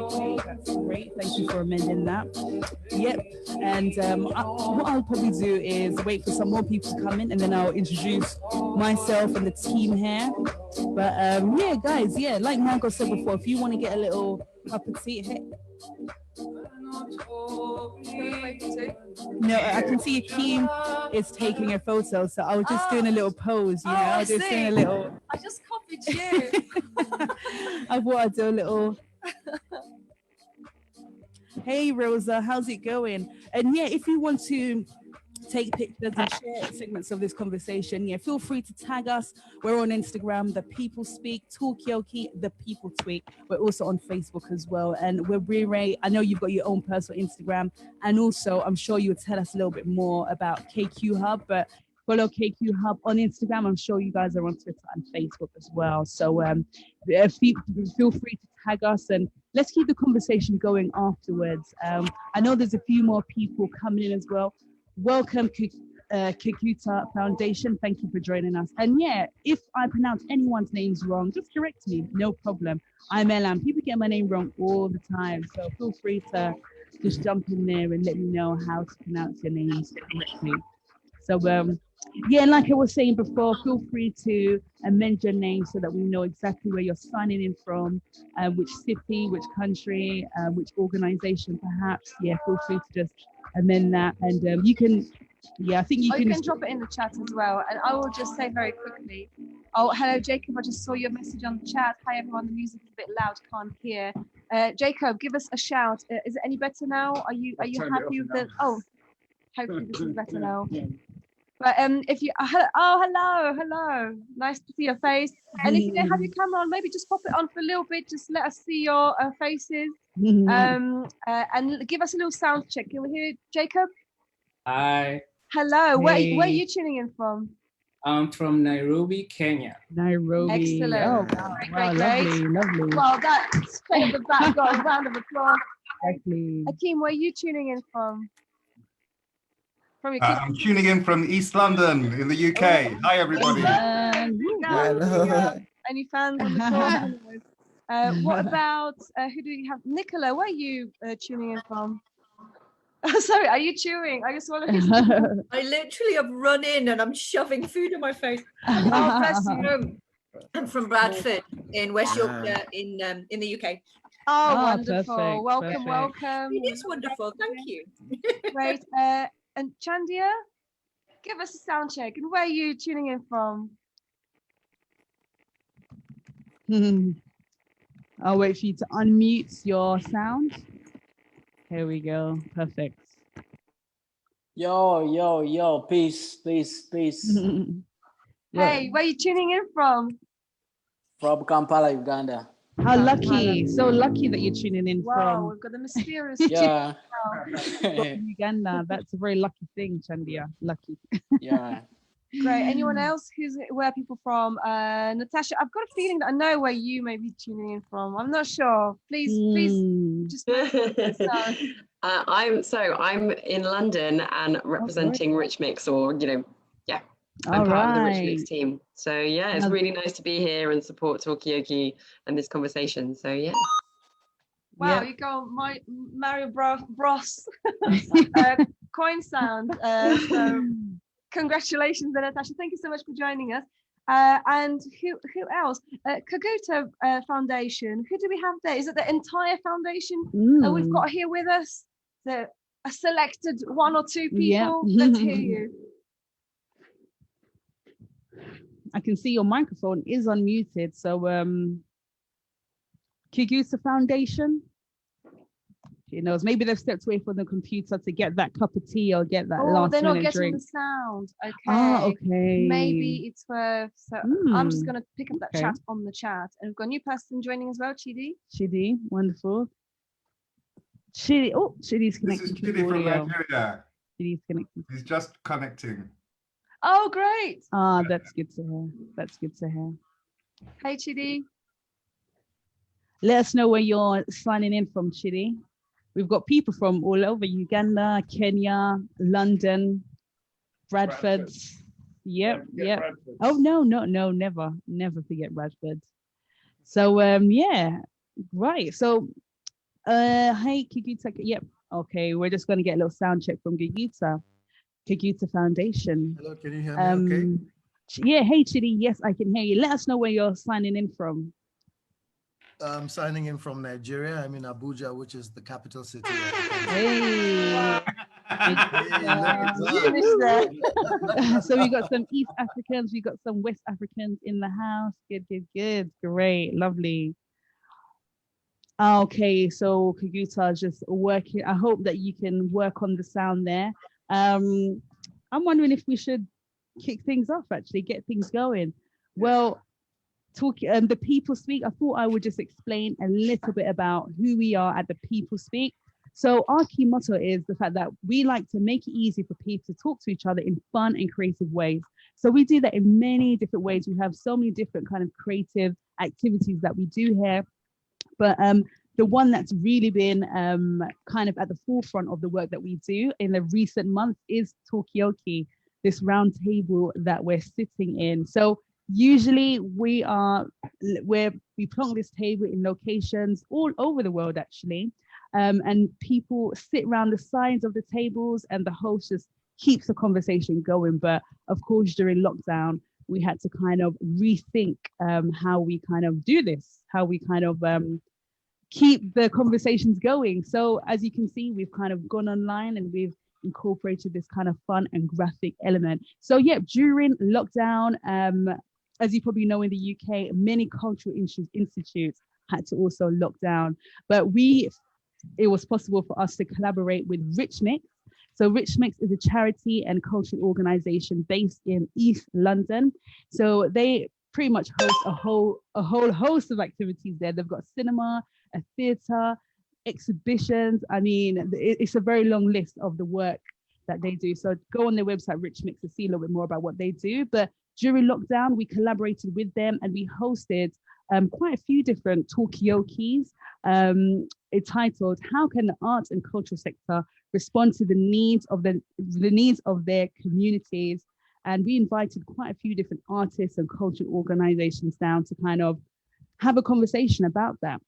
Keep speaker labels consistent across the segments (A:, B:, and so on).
A: Okay, that's great. Thank you for amending that. Yep. And what I'll probably do is wait for some more people to come in, and then I'll introduce myself and the team here. But yeah, guys, yeah, like Margot said before, if you want to get a little cup of tea, hey. No, I can see Akeem is taking a photo, so I was just doing a little pose, you know, I was just doing a little.
B: I just copied you.
A: I thought I'd do a little. Hey Rosa, how's it going? And yeah, if you want to take pictures and share segments of this conversation, yeah, feel free to tag us. We're on Instagram, The People Speak, Talkaoke, The People Tweak. We're also on Facebook as well. And we're really, I know you've got your own personal Instagram, and also I'm sure you'll tell us a little bit more about KQ Hub, but follow KQ Hub on Instagram. I'm sure you guys are on Twitter and Facebook as well. So feel free to tag us, and let's keep the conversation going afterwards. I know there's a few more people coming in as well. Welcome, Kikuta Foundation. Thank you for joining us. And yeah, if I pronounce anyone's names wrong, just correct me, no problem. I'm Elam. People get my name wrong all the time, so feel free to just jump in there and let me know how to pronounce your names correctly. So yeah, like I was saying before, feel free to amend your name so that we know exactly where you're signing in from, which city, which country, which organization perhaps. Yeah, feel free to just amend that, and you can, yeah, I think you can
B: drop it in the chat as well. And I will just say very quickly, oh, hello Jacob, I just saw your message on the chat. Hi everyone, the music is a bit loud, can't hear. Jacob, give us a shout. Is it any better now? Are you happy with the, oh, hopefully this is better now. But if you, hello, nice to see your face. And if you don't have your camera on, maybe just pop it on for a little bit, just let us see your faces. And give us a little sound check. Can we hear Jacob?
C: Hi.
B: Hello. Hey. Where are you tuning in from?
C: I'm from Nairobi, Kenya.
A: Nairobi.
B: Excellent.
A: Oh, wow. Great. Lovely.
B: Well, that's straight at the back. Got a round of applause.
A: Exactly.
B: Akeem, where are you tuning in from?
D: I'm tuning in from East London in the UK. Oh. Hi, everybody.
B: Hello. Any fans on the call? What about, who do you have? Nicola, where are you tuning in from? Oh, sorry, are you chewing? Are you swallowing?
E: I literally have run in and I'm shoving food in my face.
B: Oh, bless you.
E: I'm from Bradford in West Yorkshire in the UK.
B: Oh, wonderful.
A: Perfect,
B: welcome, welcome.
E: It is wonderful. Thank you.
B: Great. And Chandia, give us a sound check. And where are you tuning in from?
A: I'll wait for you to unmute your sound. Here we go. Perfect.
F: Yo, peace.
B: Hey, where are you tuning in from?
F: From Kampala, Uganda.
A: How lucky. So lucky that you're tuning in from.
B: Wow, we've got the mysterious
F: yeah.
A: From Uganda. That's a very lucky thing, Chandia. Lucky.
F: Yeah.
B: Great. Anyone else where are people from? Natasha, I've got a feeling that I know where you may be tuning in from. I'm not sure. Please just
G: I'm in London and representing Rich Mix, or I'm part of the Rich Mix team. So yeah, it's really nice to be here and support Talkaoke and this conversation. So yeah.
B: Wow, you go Mario Bros coin sound. So congratulations, Natasha. Thank you so much for joining us. And who else? Kaguta Foundation. Who do we have there? Is it the entire foundation that we've got here with us? A selected one or two people? Yeah. Let's hear you.
A: I can see your microphone is unmuted. So Kaguta Foundation. She knows. Maybe they've stepped away from the computer to get that cup of tea or get that last
B: they're not
A: minute
B: getting
A: drink.
B: the sound. Okay.
A: Okay.
B: Maybe it's worth. So I'm just gonna pick up that chat on the chat, and we've got a new person joining as well. Chidi,
A: wonderful. Chidi's connecting.
D: This is Chidi from Nigeria.
A: Chidi's connecting.
D: He's just connecting.
B: Oh, great.
A: That's good to hear.
B: Hey, Chidi.
A: Let us know where you're signing in from, Chidi. We've got people from all over Uganda, Kenya, London, Bradford. Yep. Bradford. Oh, no, never forget Bradford. So, yeah, right. So Hey, Kiguta. Yep. Okay, we're just going to get a little sound check from Kiguta Foundation.
H: Hello, can you hear me okay?
A: Yeah, hey, Chidi. Yes, I can hear you. Let us know where you're signing in from.
H: I'm signing in from Nigeria. I'm in Abuja, which is the capital city.
A: Hey. So we got some East Africans, we got some West Africans in the house. Good. Great, lovely. Okay, so Kaguta just working. I hope that you can work on the sound there. I'm wondering if we should kick things off, actually, get things going. Well, the People Speak, I thought I would just explain a little bit about who we are at the People Speak. So our key motto is the fact that we like to make it easy for people to talk to each other in fun and creative ways. So we do that in many different ways. We have so many different kind of creative activities that we do here. But the one that's really been kind of at the forefront of the work that we do in the recent months is Talkaoke, this round table that we're sitting in. So usually we plonk this table in locations all over the world, actually. And people sit around the sides of the tables and the host just keeps the conversation going. But of course, during lockdown, we had to kind of rethink how we kind of do this, how we kind of keep the conversations going. So as you can see, we've kind of gone online and we've incorporated this kind of fun and graphic element. So yeah, during lockdown, as you probably know, in the UK, many cultural institutes had to also lock down, but it was possible for us to collaborate with Rich Mix. So Rich Mix is a charity and cultural organization based in East London. So they pretty much host a whole host of activities there. They've got cinema, a theater, exhibitions. I mean, it's a very long list of the work that they do. So go on their website, Rich Mix, to see a little bit more about what they do. But during lockdown, we collaborated with them and we hosted quite a few different Talkaokes entitled "How Can the Arts and Cultural Sector Respond to the Needs of their Communities?" And we invited quite a few different artists and cultural organizations down to kind of have a conversation about that.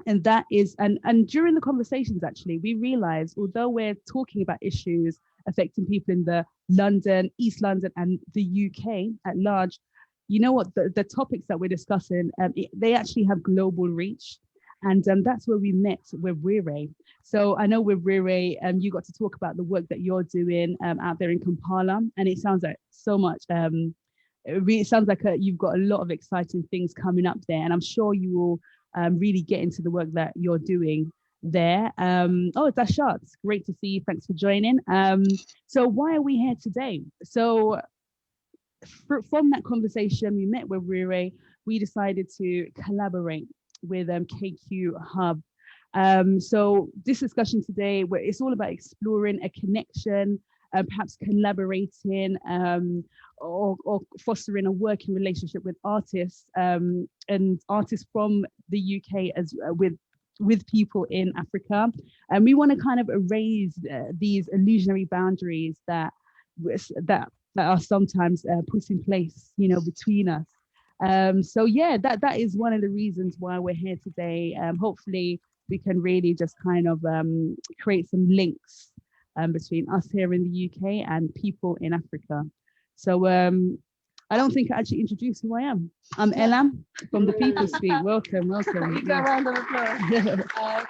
A: And that is, and during the conversations, actually, we realized, although we're talking about issues affecting people in the London, East London, and the UK at large, you know what, the topics that we're discussing, they actually have global reach. And that's where we met with Wire. So I know with Wire, you got to talk about the work that you're doing out there in Kampala. And it sounds like so much, it sounds like you've got a lot of exciting things coming up there. And I'm sure you will really get into the work that you're doing there. Oh, Dashat, great to see you. Thanks for joining. So why are we here today? So from that conversation, we met with Wire. We decided to collaborate with KQ Hub. So this discussion today, where it's all about exploring a connection, perhaps collaborating or fostering a working relationship with artists and artists from the UK as with people in Africa. And we want to kind of erase these illusionary boundaries that are sometimes put in place, you know, between us. So yeah, that is one of the reasons why we're here today. Hopefully we can really just kind of create some links between us here in the UK and people in Africa. So I don't think I actually introduced who I am. I'm Elam from the People Speak. Welcome.
B: You go a round of applause.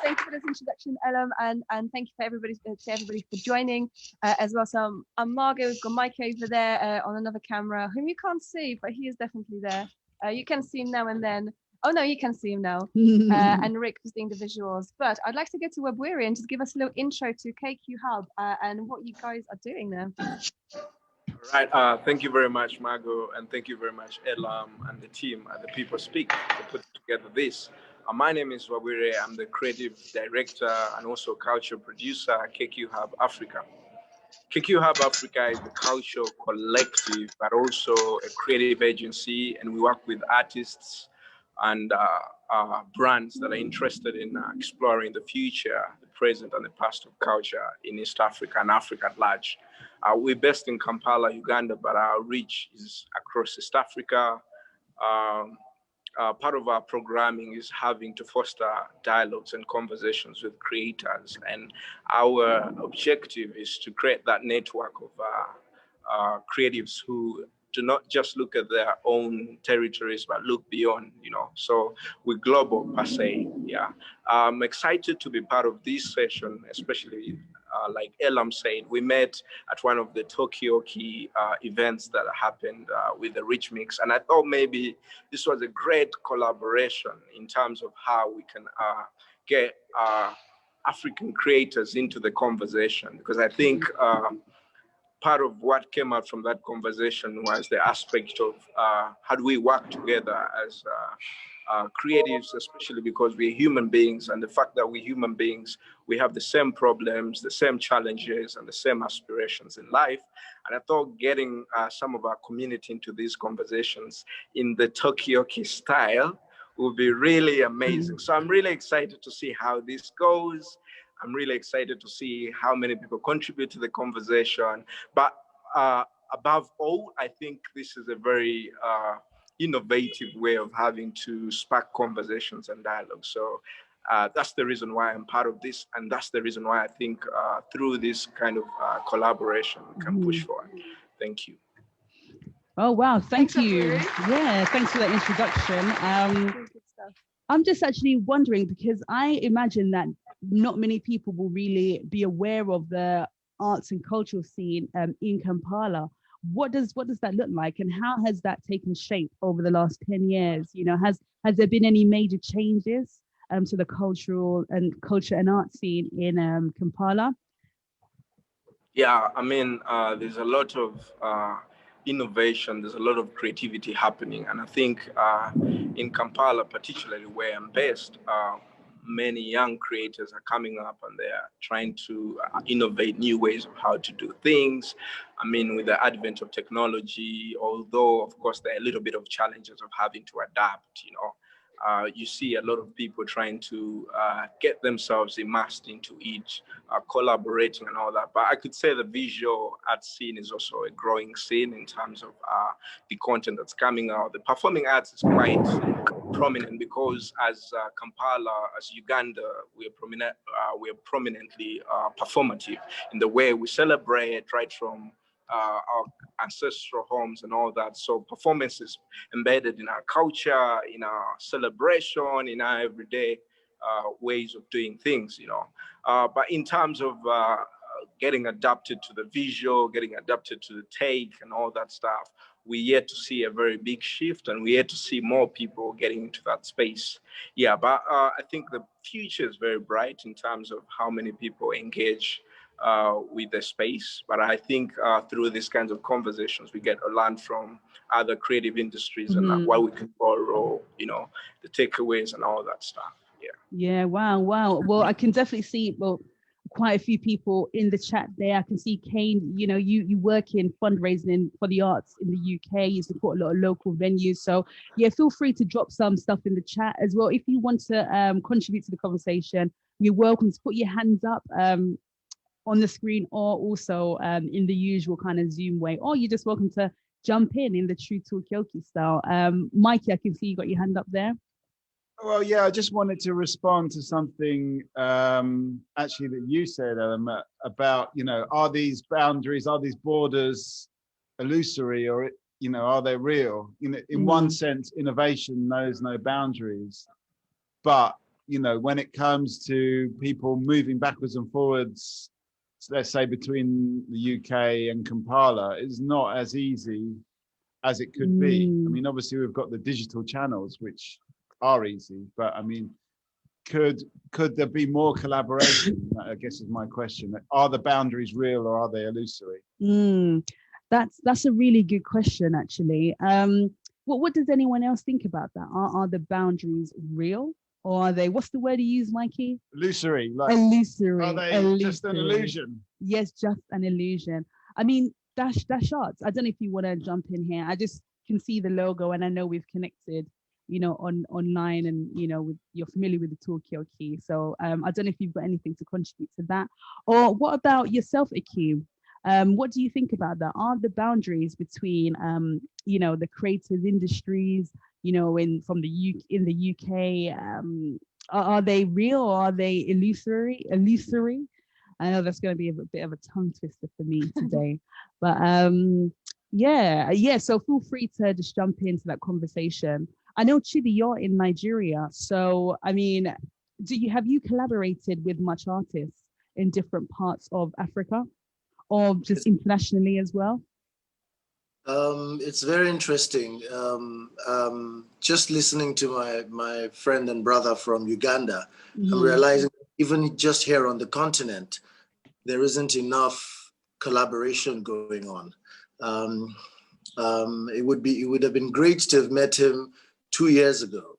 B: Thank you for this introduction, Elam, and thank you for everybody for joining as well. So I'm Margot. We've got Mike over there on another camera, whom you can't see, but he is definitely there. You can see him now and then. Oh no, you can see him now. And Rick was doing the visuals. But I'd like to get to Webweary and just give us a little intro to KQ Hub and what you guys are doing there.
I: Right. Thank you very much, Margot, and thank you very much, Elam and the team at the People Speak to put together this. My name is Wabire. I'm the creative director and also culture producer at KQ Hub Africa. KQ Hub Africa is the cultural collective, but also a creative agency, and we work with artists and brands that are interested in exploring the future, the present, and the past of culture in East Africa and Africa at large. We're based in Kampala, Uganda, but our reach is across East Africa, part of our programming is having to foster dialogues and conversations with creators. And our objective is to create that network of creatives who do not just look at their own territories, but look beyond, So we're global per se, yeah. I'm excited to be part of this session, especially like Elam said, we met at one of the Talkaoke events that happened with the Rich Mix. And I thought maybe this was a great collaboration in terms of how we can get African creators into the conversation, because I think part of what came out from that conversation was the aspect of how do we work together as creatives, especially because we're human beings, and the fact that we're human beings, we have the same problems, the same challenges, and the same aspirations in life. And I thought getting some of our community into these conversations in the Talkaoke style would be really amazing. So I'm really excited to see how this goes. I'm really excited to see how many people contribute to the conversation. But above all, I think this is a very innovative way of having to spark conversations and dialogue. So that's the reason why I'm part of this. And that's the reason why I think through this kind of collaboration, we can push forward. Thank you.
A: Oh, wow. Thank you. Yeah, thanks for that introduction. I'm just actually wondering, because I imagine that not many people will really be aware of the arts and cultural scene in Kampala. What does that look like, and how has that taken shape over the last 10 years? Has there been any major changes to the culture and art scene in Kampala?
I: Yeah, I mean, there's a lot of innovation, there's a lot of creativity happening. And I think in Kampala, particularly where I'm based, many young creators are coming up and they're trying to innovate new ways of how to do things. I mean, with the advent of technology, although of course there are a little bit of challenges of having to adapt, you see a lot of people trying to get themselves immersed into it, collaborating and all that. But I could say the visual art scene is also a growing scene in terms of the content that's coming out. The performing arts is quite prominent because as Kampala, as Uganda, we are prominently performative in the way we celebrate right from our ancestral homes and all that. So performance is embedded in our culture, in our celebration, in our everyday ways of doing things, But in terms of getting adapted to the visual, getting adapted to the take and all that stuff, we yet to see a very big shift, and we yet to see more people getting into that space. Yeah, but I think the future is very bright in terms of how many people engage with the space. But I think through these kinds of conversations, we get to learn from other creative industries and what we can borrow, the takeaways and all that stuff. Yeah.
A: Yeah. Wow. Well, I can definitely see, quite a few people in the chat there. I can see Kane, you work in fundraising for the arts in the UK. You support a lot of local venues. So yeah, feel free to drop some stuff in the chat as well. If you want to contribute to the conversation, you're welcome to put your hands up on the screen, or also in the usual kind of Zoom way, or you're just welcome to jump in the true Talkaoke style. Mikey, I can see you got your hand up there.
J: Well, yeah, I just wanted to respond to something actually that you said, about, are these boundaries, are these borders illusory, or, are they real? In one sense, innovation knows no boundaries. But, when it comes to people moving backwards and forwards, let's say between the UK and Kampala, it's not as easy as it could be. I mean, obviously we've got the digital channels, which are easy, but I mean, could there be more collaboration? I guess is my question. Are the boundaries real, or are they illusory?
A: That's a really good question, actually. What does anyone else think about that? Are the boundaries real, or are they, what's the word you use, Mikey?
J: Illusory.
A: Illusory.
J: Are they just an illusion?
A: Yes, just an illusion. I mean, Dash Arts, I don't know if you want to jump in here. I just can see the logo, and I know we've connected, online, and you're familiar with the Talkaoke. So I don't know if you've got anything to contribute to that. Or what about yourself, Akeem? What do you think about that? Are the boundaries between the creative industries, from in the UK? Are they real or are they illusory? I know that's going to be a bit of a tongue twister for me today, but yeah. So feel free to just jump into that conversation. I know Chidi, you're in Nigeria, so I mean, have you collaborated with much artists in different parts of Africa, or just internationally as well?
H: It's very interesting. Just listening to my friend and brother from Uganda, I'm realizing even just here on the continent, there isn't enough collaboration going on. It would have been great to have met him 2 years ago,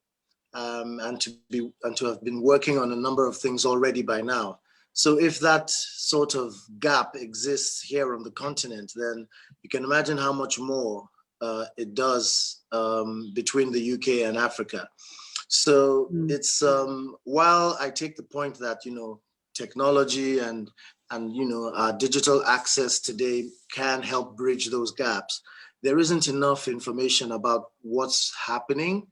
H: and to have been working on a number of things already by now. So if that sort of gap exists here on the continent, then you can imagine how much more it does between the UK and Africa. So it's while I take the point that technology and our digital access today can help bridge those gaps, there isn't enough information about what's happening.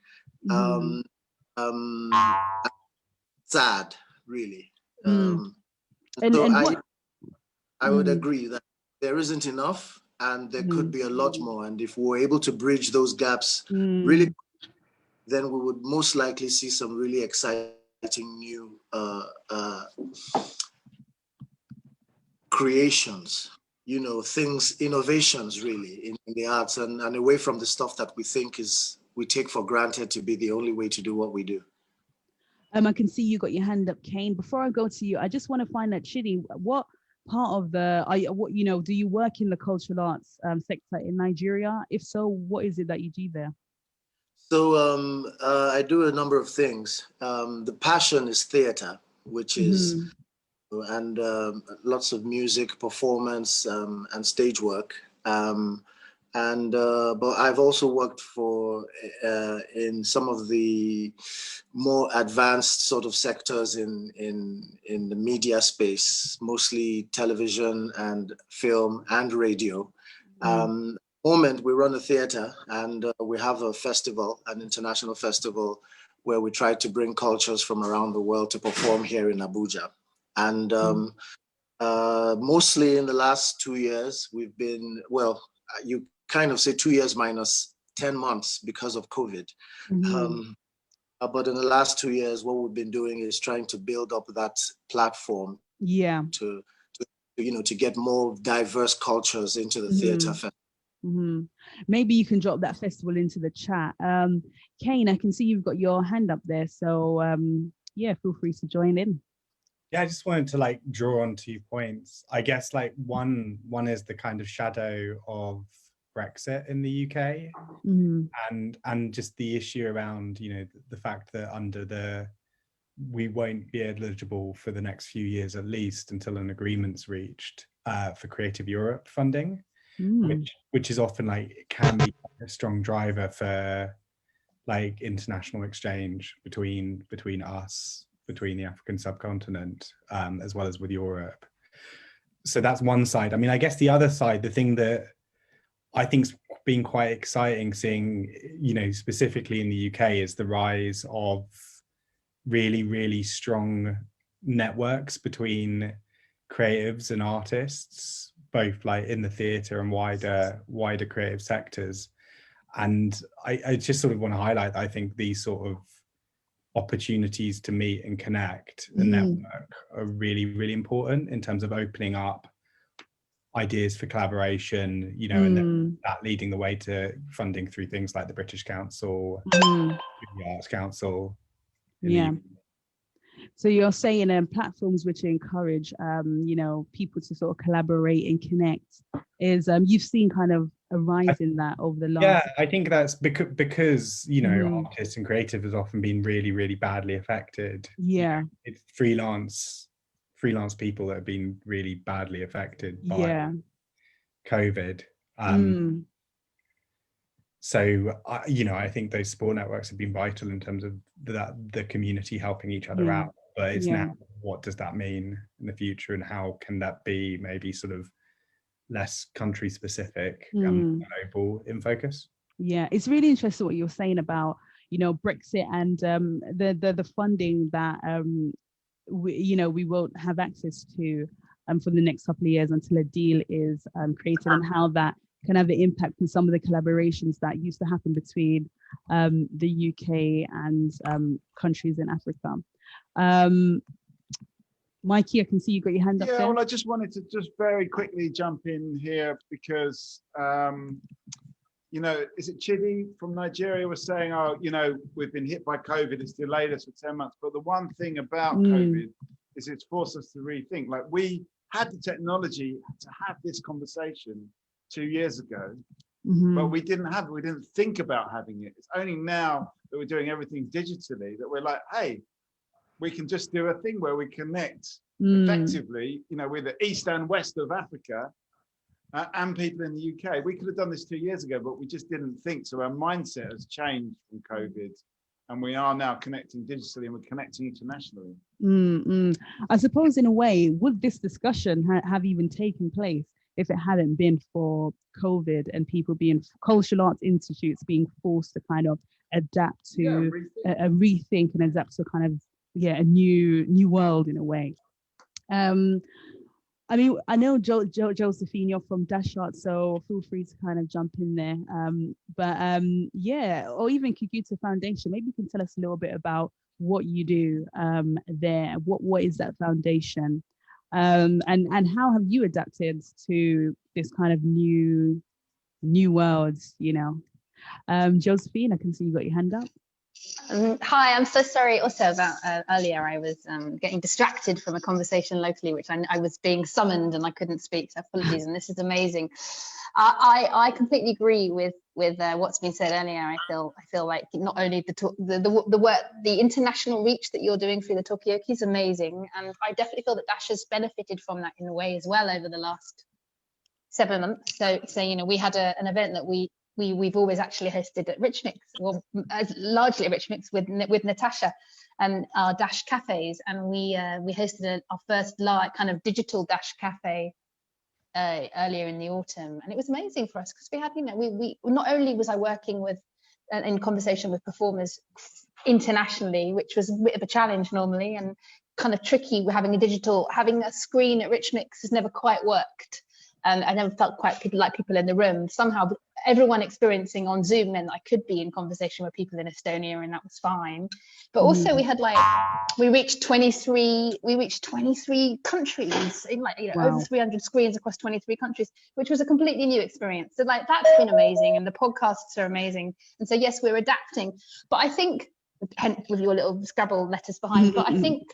H: Sad, really. I would agree that there isn't enough, and there could be a lot more. And if we're able to bridge those gaps really, then we would most likely see some really exciting new creations, innovations really in the arts, and away from the stuff that we take for granted to be the only way to do what we do.
A: I can see you got your hand up, Kane. Before I go to you, I just want to find out, Chidi, what part of do you work in the cultural arts sector in Nigeria? If so, what is it that you do there?
H: So I do a number of things. The passion is theater, which is, and lots of music, performance, and stage work. But I've also worked in some of the more advanced sort of sectors in the media space, mostly television and film and radio. Moment we run a theater, and we have a festival, an international festival, where we try to bring cultures from around the world to perform here in Abuja. And mostly in the last 2 years, we've been, you kind of say 2 years minus 10 months because of COVID. But in the last 2 years, what we've been doing is trying to build up that platform to get more diverse cultures into the theater festival.
A: Maybe you can drop that festival into the chat. Kane, I can see you've got your hand up there, so yeah, feel free to join in.
K: Yeah, I just wanted to draw on 2 points. I guess one is the kind of shadow of Brexit in the UK, and just the issue around the fact that we won't be eligible for the next few years at least until an agreement's reached for Creative Europe funding, which is often it can be a strong driver for international exchange between us, between the African subcontinent, as well as with Europe. So that's one side. I mean, I guess the other side, the thing that I think's been quite exciting seeing, specifically in the UK, is the rise of really, really strong networks between creatives and artists, both in the theatre and wider creative sectors. And I just sort of want to highlight that I think these sort of opportunities to meet and connect and network are really, really important in terms of opening up ideas for collaboration, and then that leading the way to funding through things like the British Council, the Arts Council.
A: So you're saying platforms which encourage people to sort of collaborate and connect is you've seen kind of a rise in that over the last.
K: I think that's because artists and creatives has often been really, really badly affected. It's freelance people that have been really badly affected by COVID. So I think those support networks have been vital in terms of the community helping each other out. But it's now, what does that mean in the future, and how can that be maybe sort of less country specific and global in focus?
A: Yeah, it's really interesting what you're saying about, Brexit and the funding that we won't have access to for the next couple of years until a deal is created, and how that can have an impact on some of the collaborations that used to happen between the UK and countries in Africa. Mikey, I can see you got your hand up there.
J: Yeah, well, I just wanted to just very quickly jump in here because, is it Chidi from Nigeria was saying, we've been hit by COVID, it's delayed us for 10 months. But the one thing about COVID is it's forced us to rethink. Like, we had the technology to have this conversation 2 years ago, but we didn't think about having it. It's only now that we're doing everything digitally that we're like, hey, we can just do a thing where we connect effectively, with the east and west of Africa and people in the UK. We could have done this 2 years ago, but we just didn't think. So our mindset has changed from COVID, and we are now connecting digitally and we're connecting internationally.
A: I suppose in a way, would this discussion have even taken place if it hadn't been for COVID and people being, cultural arts institutes being forced to kind of adapt to rethink and adapt to kind of a new world in a way. I mean, I know Josephine, you're from Dash Art, so feel free to kind of jump in there. Or even Kaguta Foundation, maybe you can tell us a little bit about what you do there. What is that foundation? And how have you adapted to this kind of new worlds, Josephine, I can see you got your hand up.
L: Hi, I'm so sorry also about earlier. I was getting distracted from a conversation locally, which I was being summoned and I couldn't speak, so apologies. And this is amazing. I completely agree with what's been said earlier. I feel like not only the work, the international reach that you're doing through the Talkaoke is amazing, and I definitely feel that Dash has benefited from that in a way as well over the last 7 months. So we had an event that we've always actually hosted at Richmix, largely at Richmix with Natasha and our Dash cafes, and we hosted our first kind of digital Dash cafe earlier in the autumn, and it was amazing for us because we had, we not only was I working with in conversation with performers internationally, which was a bit of a challenge normally and kind of tricky. Having a screen at Richmix has never quite worked. And I never felt quite like people in the room. Somehow everyone experiencing on Zoom meant I could be in conversation with people in Estonia, and that was fine. But also we had we reached 23 countries in over 300 screens across 23 countries, which was a completely new experience. So that's been amazing, and the podcasts are amazing. And so yes, we're adapting. But I think, hence with your little Scrabble letters behind, but I think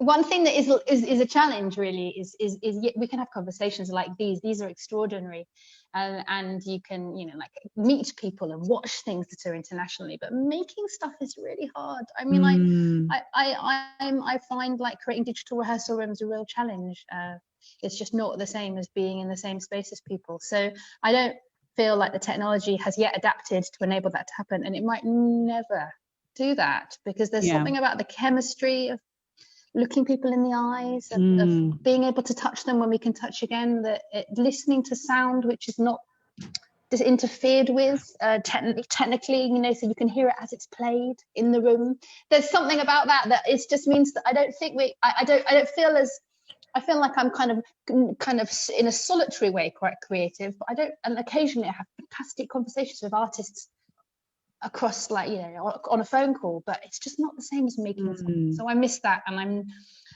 L: one thing that is a challenge really is we can have conversations like these are extraordinary, and you can meet people and watch things that are internationally, but making stuff is really hard. I mean, I find creating digital rehearsal rooms a real challenge. It's just not the same as being in the same space as people. So I don't feel like the technology has yet adapted to enable that to happen, and it might never do that, because there's something about the chemistry of looking people in the eyes, of being able to touch them when we can touch again, listening to sound which is not just interfered with technically, so you can hear it as it's played in the room. There's something about that it just means that I don't think I feel like I'm kind of in a solitary way quite creative, but and occasionally I have fantastic conversations with artists across on a phone call, but it's just not the same as making something. So I miss that, and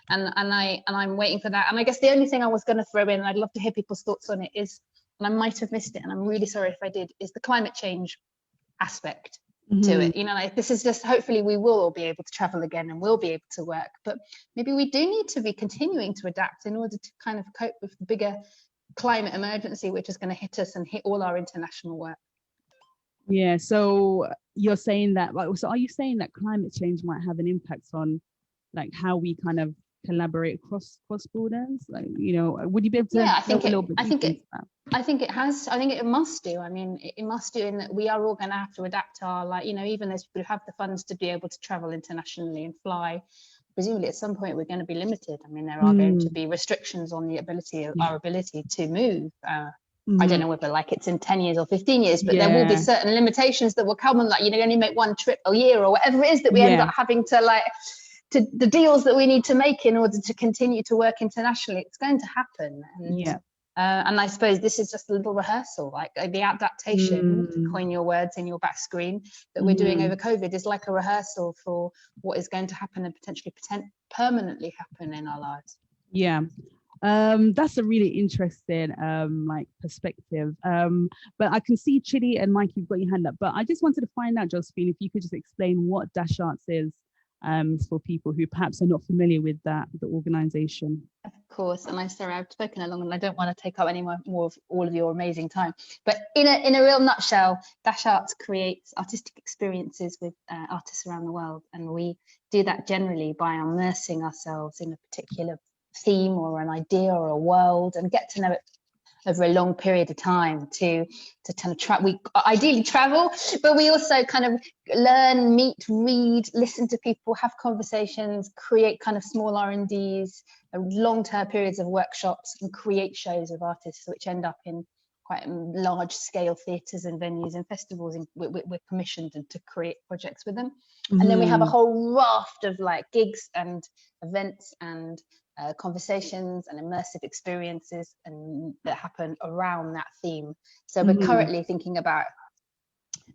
L: I'm waiting for that. And I guess the only thing I was going to throw in, and I'd love to hear people's thoughts on it, is, and I might have missed it, and I'm really sorry if I did, is the climate change aspect to it. This is just, hopefully we will all be able to travel again and we'll be able to work, but maybe we do need to be continuing to adapt in order to kind of cope with the bigger climate emergency which is going to hit us and hit all our international work.
A: Yeah, so you're saying that, so are you saying that climate change might have an impact on how we kind of collaborate across borders? would you be able to
L: I think it has. I think it must do. I mean, it must do, in that we are all going to have to adapt our, even those people who have the funds to be able to travel internationally and fly, presumably at some point we're going to be limited. I mean, there are going to be restrictions on our ability to move. I don't know whether like it's in 10 years or 15 years, but there will be certain limitations that will come on, like, you only make one trip a year or whatever it is that we end up having to to the deals that we need to make in order to continue to work internationally. It's going to happen. And I suppose this is just a little rehearsal, like the adaptation, to coin your words in your back screen, that we're doing over COVID is like a rehearsal for what is going to happen and potentially permanently happen in our lives.
A: Yeah. That's a really interesting like perspective. But I can see Chidi and Mike, you've got your hand up. But I just wanted to find out, Josephine, if you could just explain what Dash Arts is for people who perhaps are not familiar with the organization.
L: Of course, and I'm sorry I've spoken along and I don't want to take up any more of all of your amazing time. But in a real nutshell, Dash Arts creates artistic experiences with artists around the world, and we do that generally by immersing ourselves in a particular theme or an idea or a world, and get to know it over a long period of time to kind of we ideally travel, but we also kind of learn, meet, read, listen to people, have conversations, create kind of small R&Ds, long-term periods of workshops, and create shows of artists which end up in quite large scale theatres and venues and festivals, and we're commissioned to create projects with them. And then we have a whole raft of like gigs and events and conversations and immersive experiences and that happen around that theme. So we're currently thinking about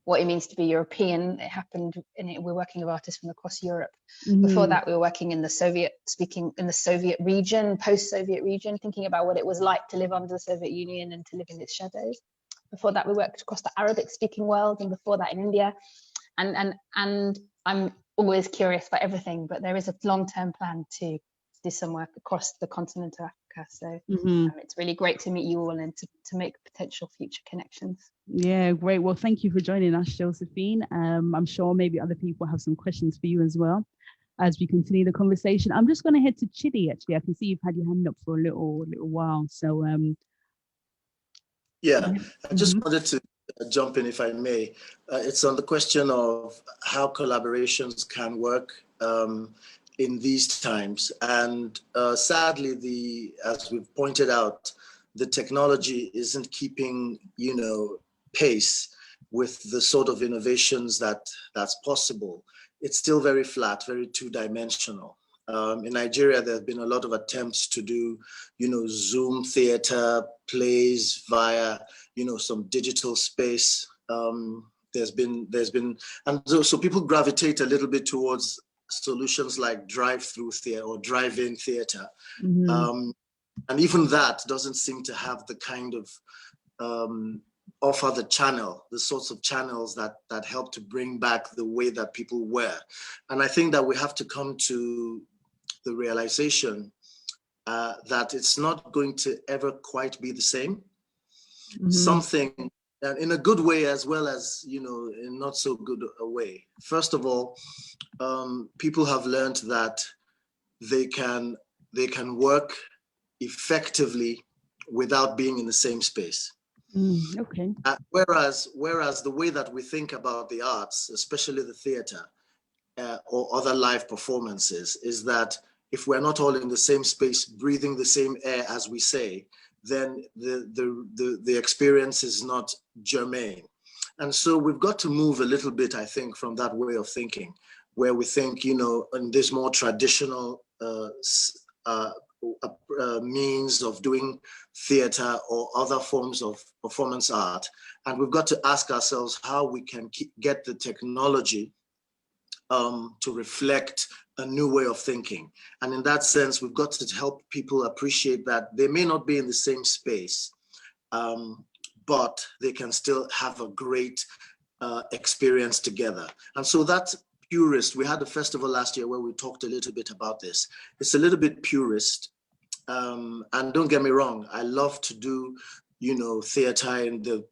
L: what it means to be European. It happened we're working with artists from across Europe. Before that, we were working in the Soviet region, post-Soviet region, thinking about what it was like to live under the Soviet Union and to live in its shadows. Before that, we worked across the Arabic-speaking world, and before that in India. And I'm always curious about everything, but there is a long-term plan to do some work across the continent of Africa. So it's really great to meet you all and to make potential future connections.
A: Yeah, great. Well, thank you for joining us, Josephine. I'm sure maybe other people have some questions for you as well as we continue the conversation. I'm just going to head to Chidi, actually. I can see you've had your hand up for a little while. So
H: I just wanted to jump in, if I may. It's on the question of how collaborations can work in these times. And sadly, as we've pointed out, the technology isn't keeping, pace with the sort of innovations that's possible. It's still very flat, very two-dimensional. In Nigeria, there have been a lot of attempts to do, Zoom theater, plays via, some digital space. There's been, and so people gravitate a little bit towards solutions like drive-through theater or drive-in theater. And even that doesn't seem to have the kind of offer the sorts of channels that help to bring back the way that people were. And I think that we have to come to the realization that it's not going to ever quite be the same. Something in a good way as well as, in not so good a way. First of all, people have learned that they can work effectively without being in the same space.
A: Okay.
H: Whereas the way that we think about the arts, especially the theater or other live performances, is that if we're not all in the same space, breathing the same air, as we say, then the experience is not germane. And so we've got to move a little bit, I think, from that way of thinking, where we think, in this more traditional means of doing theater or other forms of performance art. And we've got to ask ourselves how we can get the technology to reflect a new way of thinking. And in that sense, we've got to help people appreciate that they may not be in the same space, but they can still have a great experience together. And so that's purist. We had a festival last year where we talked a little bit about this. It's a little bit purist. And don't get me wrong, I love to do, theater in the,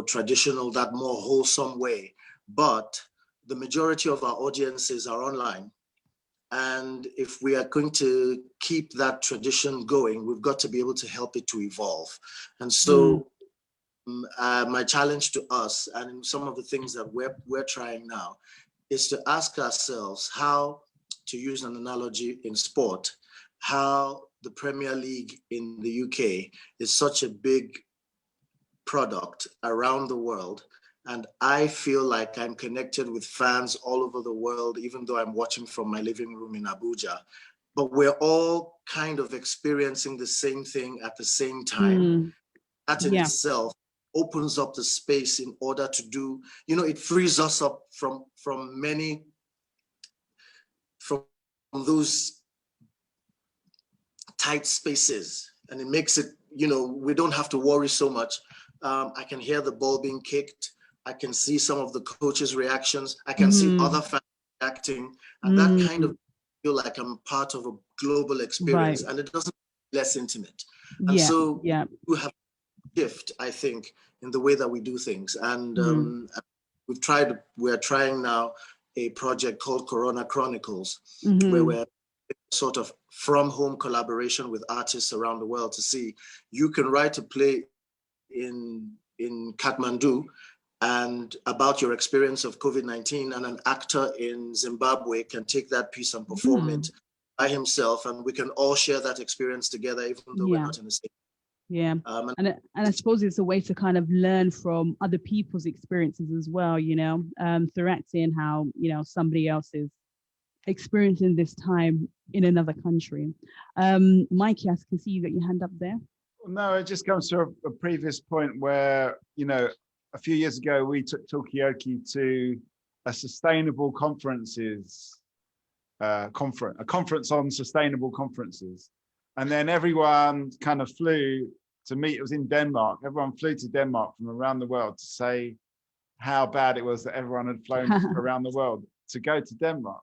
H: traditional, that more wholesome way. But the majority of our audiences are online. And if we are going to keep that tradition going, we've got to be able to help it to evolve. And so my challenge to us, and some of the things that we're trying now, is to ask ourselves how, to use an analogy in sport, how the Premier League in the UK is such a big product around the world. And I feel like I'm connected with fans all over the world, even though I'm watching from my living room in Abuja. But we're all kind of experiencing the same thing at the same time. That in itself opens up the space in order to do, you know, it frees us up from those tight spaces, and it makes it, you know, we don't have to worry so much. I can hear the ball being kicked. I can see some of the coaches' reactions. I can see other fans reacting, and that kind of feel like I'm part of a global experience, and it doesn't less intimate. And so we have a shift, I think, in the way that we do things. And we're trying now a project called Chronicles, where we're sort of from home collaboration with artists around the world to see, you can write a play in Kathmandu and about your experience of COVID-19, and an actor in Zimbabwe can take that piece and perform it by himself, and we can all share that experience together, even though we're not in the same.
A: And I suppose it's a way to kind of learn from other people's experiences as well, you know, through acting, how, you know, somebody else is experiencing this time in another country. Mikey, I can see you got your hand up there.
J: No, it just comes to a previous point where, you know, a few years ago, we took Talkaoke to a sustainable conferences, a conference on sustainable conferences. And then everyone kind of flew to meet, it was in Denmark. Everyone flew to Denmark from around the world to say how bad it was that everyone had flown around the world to go to Denmark.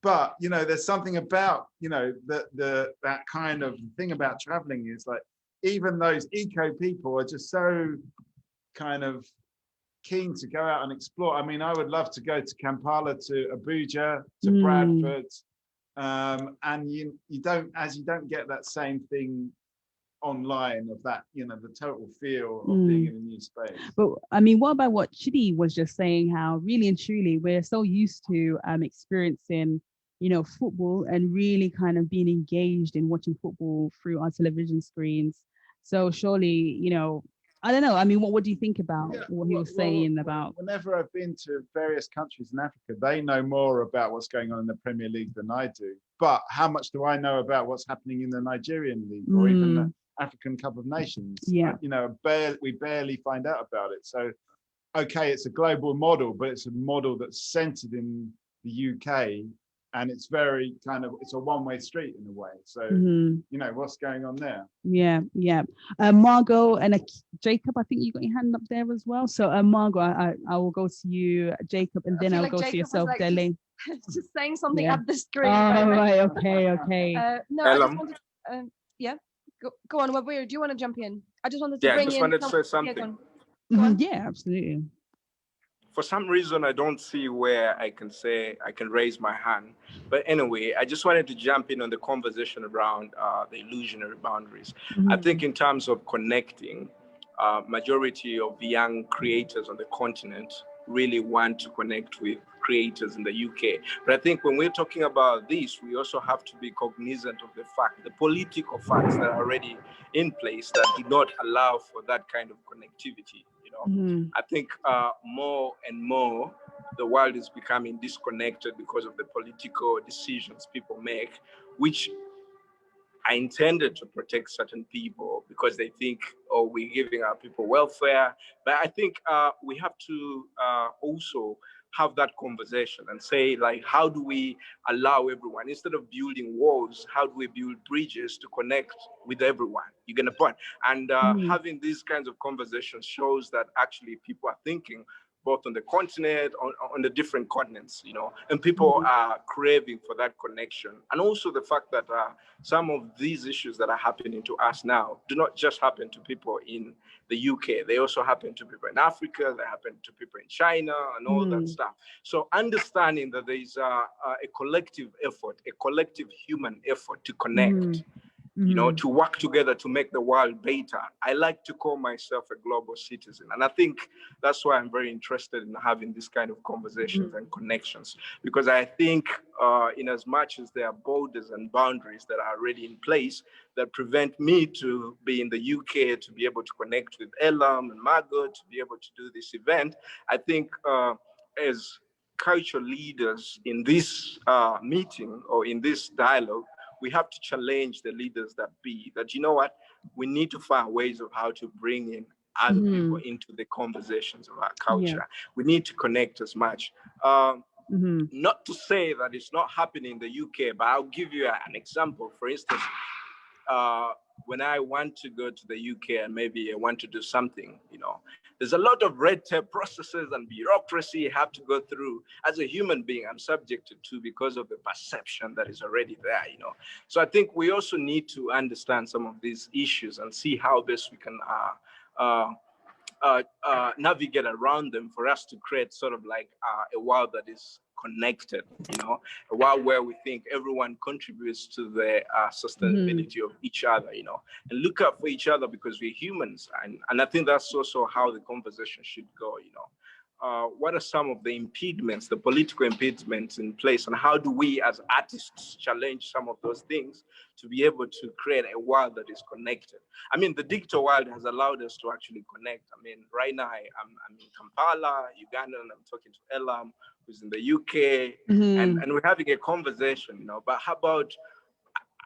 J: But, you know, there's something about, you know, that kind of thing about traveling is like, even those eco people are just so kind of keen to go out and explore. I mean, I would love to go to Kampala, to Abuja, to Bradford. And you don't get that same thing online of that, you know, the total feel of being in a new space.
A: But I mean, what about what Chidi was just saying, how really and truly we're so used to experiencing, you know, football and really kind of being engaged in watching football through our television screens. So surely, you know, I don't know. I mean, what do you think about what he was saying about?
J: Whenever I've been to various countries in Africa, they know more about what's going on in the Premier League than I do. But how much do I know about what's happening in the Nigerian League or even the African Cup of Nations? You know, we barely find out about it. So, okay, it's a global model, but it's a model that's centered in the UK. And it's very kind of, it's a one-way street in a way. So, you know, what's going on there?
A: Margot and Jacob, I think you got your hand up there as well. So Margot, I will go to you, Jacob, and then I'll go to yourself, Dele.
B: Just saying something at the screen.
A: Oh, right, okay.
B: No, I just wanted, go on, Wabir, do you want to jump in? I just wanted to bring in.
I: I just wanted to say something.
A: Yeah, absolutely.
I: For some reason, I don't see where I can raise my hand. But anyway, I just wanted to jump in on the conversation around the illusionary boundaries. I think in terms of connecting, majority of the young creators on the continent really want to connect with creators in the UK. But I think when we're talking about this, we also have to be cognizant of the political facts that are already in place that do not allow for that kind of connectivity. I think more and more the world is becoming disconnected because of the political decisions people make, which are intended to protect certain people because they think, oh, we're giving our people welfare. But I think we have to also have that conversation and say, like, how do we allow everyone, instead of building walls, how do we build bridges to connect with everyone? You get the point? And having these kinds of conversations shows that actually people are thinking both on the continent, on the different continents, you know, and people are craving for that connection. And also the fact that some of these issues that are happening to us now do not just happen to people in the UK. They also happen to people in Africa, they happen to people in China and all that stuff. So understanding that there is a collective effort, a collective human effort to connect you know, to work together to make the world better. I like to call myself a global citizen. And I think that's why I'm very interested in having this kind of conversations and connections, because I think in as much as there are borders and boundaries that are already in place that prevent me to be in the UK, to be able to connect with Elam and Margot, to be able to do this event, I think as cultural leaders in this meeting or in this dialogue, we have to challenge the leaders that be, that, you know what, we need to find ways of how to bring in other people into the conversations of our culture. We need to connect as much. Not to say that it's not happening in the UK, but I'll give you an example. For instance, when I want to go to the UK and maybe I want to do something, you know, there's a lot of red tape processes and bureaucracy you have to go through. As a human being, I'm subjected to because of the perception that is already there, you know. So I think we also need to understand some of these issues and see how best we can navigate around them for us to create sort of like a world that is connected, you know, a world where we think everyone contributes to the sustainability of each other, you know, and look out for each other because we're humans. And I think that's also how the conversation should go, you know. What are some of the impediments, the political impediments in place, and how do we as artists challenge some of those things to be able to create a world that is connected? I mean, the digital world has allowed us to actually connect. I mean, right now I'm in Kampala, Uganda, and I'm talking to Elam, who's in the UK, and we're having a conversation, you know, but how about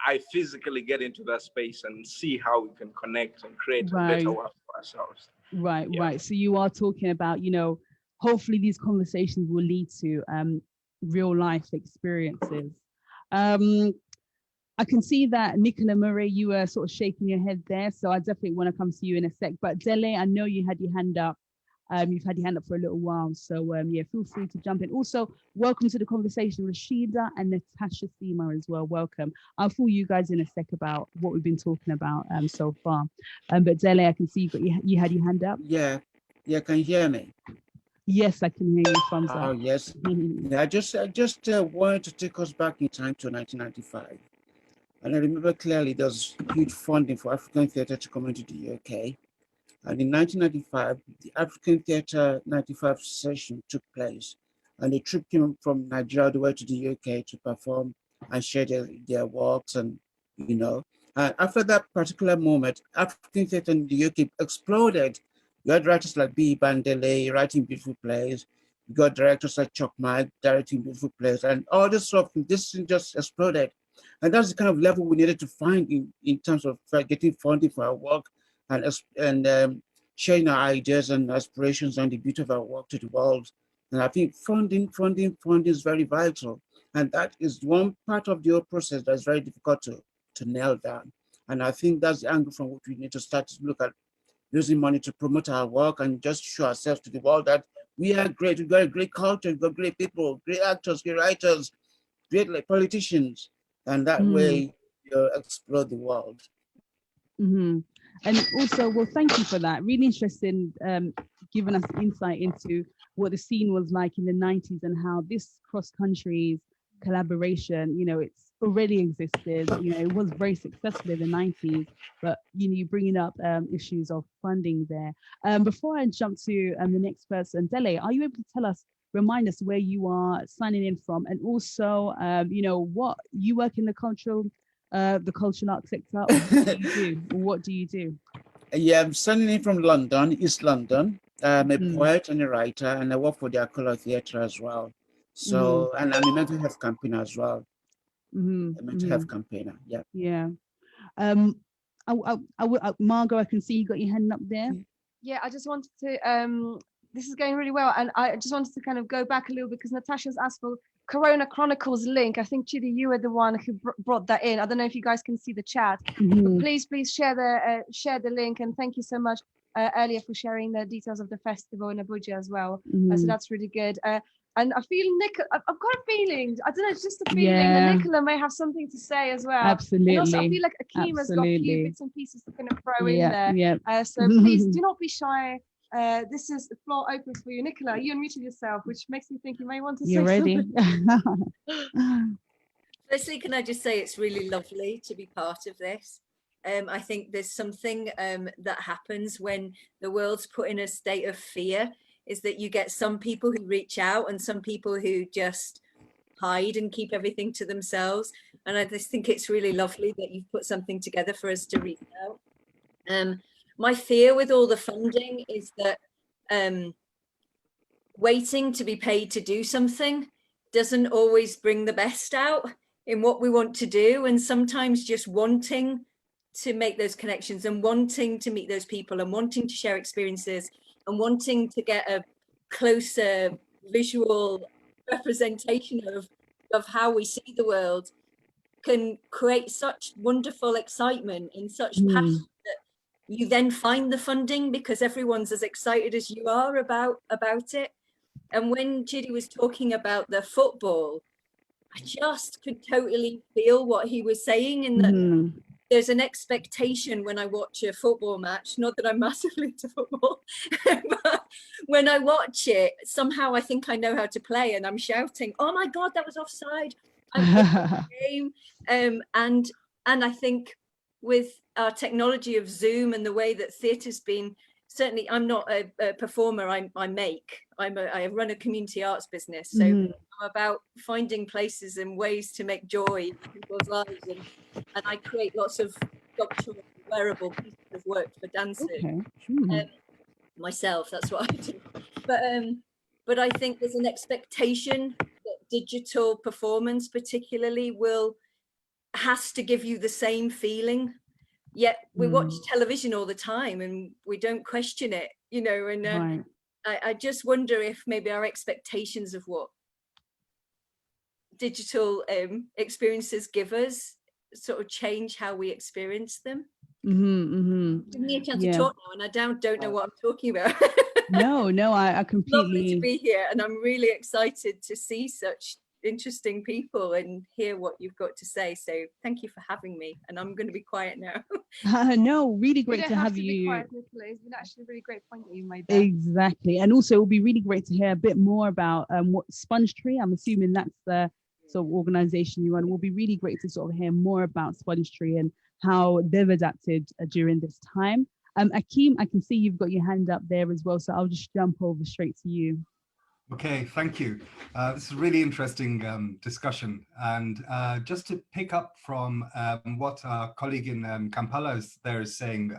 I: I physically get into that space and see how we can connect and create a better world for ourselves.
A: Right. So you are talking about, you know, hopefully these conversations will lead to real life experiences. I can see that Nicola Murray, you were sort of shaking your head there. So I definitely want to come to you in a sec. But Dele, I know you had your hand up. You've had your hand up for a little while. So yeah, feel free to jump in. Also, welcome to the conversation, Rashida and Natasha Seema as well. Welcome. I'll fool you guys in a sec about what we've been talking about so far. But Dele, I can see you had your hand up.
M: Yeah, can you hear me?
A: Yes, I can hear you. Thumbs up.
M: Oh, yes. Yeah, I just wanted to take us back in time to 1995. And I remember clearly there was huge funding for African theatre to come into the UK. And in 1995, the African Theatre 95 session took place. And a troupe came from Nigeria all the way to the UK to perform and share their works. And, you know, after that particular moment, African theatre in the UK exploded. You had writers like B. Bandele writing beautiful plays. You got directors like Chuck Mike directing beautiful plays. And all this stuff, this thing just exploded. And that's the kind of level we needed to find in terms of getting funding for our work and sharing our ideas and aspirations and the beauty of our work to the world. And I think funding is very vital. And that is one part of the whole process that's very difficult to nail down. And I think that's the angle from which we need to start to look at using money to promote our work and just show ourselves to the world that we are great. We've got a great culture, we've got great people, great actors, great writers, great politicians. And that way you explore the world.
A: And also, well, thank you for that. Really interesting, giving us insight into what the scene was like in the 90s and how this cross-country collaboration, you know, it's already existed. You know, it was very successful in the 90s, but, you know, you're bringing up issues of funding there. Before I jump to the next person, Dele, are you able to remind us where you are signing in from, and also, you know, what you work in the cultural arts sector, or what do you do?
M: Yeah, I'm signing in from London, East London. I'm a poet and a writer, and I work for the Akula Theatre as well. So, and I'm a mental health campaigner as well. A mental health campaigner, yeah.
A: Yeah. Margot, I can see you got your hand up there.
B: Yeah, I just wanted to, this is going really well, and I just wanted to kind of go back a little because Natasha's asked for Corona Chronicles link. I think, Chidi, you were the one who brought that in. I don't know if you guys can see the chat, but please share the link, and thank you so much earlier for sharing the details of the festival in Abuja as well. So that's really good. And I feel I've got a feeling, I don't know, it's just a feeling that Nicola may have something to say as well.
A: Absolutely.
B: And also I feel like Akima's got a few bits and pieces to kind of throw in there. So please do not be shy. This is the floor open for you. Nicola, you unmuted yourself, which makes me think you may want to say something.
A: You're ready.
E: Firstly, can I just say it's really lovely to be part of this. I think there's something that happens when the world's put in a state of fear, is that you get some people who reach out and some people who just hide and keep everything to themselves. And I just think it's really lovely that you've put something together for us to reach out. My fear with all the funding is that waiting to be paid to do something doesn't always bring the best out in what we want to do. And sometimes just wanting to make those connections and wanting to meet those people and wanting to share experiences and wanting to get a closer visual representation of how we see the world can create such wonderful excitement and such passion that you then find the funding because everyone's as excited as you are about it. And when Judy was talking about the football, I just could totally feel what he was saying, in that there's an expectation when I watch a football match, not that I'm massively into football, but when I watch it, somehow I think I know how to play and I'm shouting, oh my God, that was offside. I'm in the game. And I think with our technology of Zoom and the way that theatre's been, certainly I'm not a performer, I run a community arts business. So I'm about finding places and ways to make joy in people's lives. And I create lots of sculptural wearable pieces of work for dancers. Myself, that's what I do. But I think there's an expectation that digital performance particularly has to give you the same feeling. Yet we watch television all the time and we don't question it, you know, and I just wonder if maybe our expectations of what digital experiences give us sort of change how we experience them. Give me a chance to talk now, and I don't know what I'm talking about.
A: No, I completely.
E: Lovely to be here, and I'm really excited to see such interesting people and hear what you've got to say. So thank you for having me, and I'm going to be quiet now.
A: No, really great to have you.
B: Be quiet, Nicola. It's been actually a really great point that you made there.
A: Exactly, and also it will be really great to hear a bit more about what Sponge Tree. I'm assuming that's the sort of organization you run. It will be really great to sort of hear more about Sponge Tree and how they've adapted during this time. Akeem, I can see you've got your hand up there as well, so I'll just jump over straight to you.
D: Okay, thank you. This is a really interesting discussion. And just to pick up from what our colleague in Kampala is saying,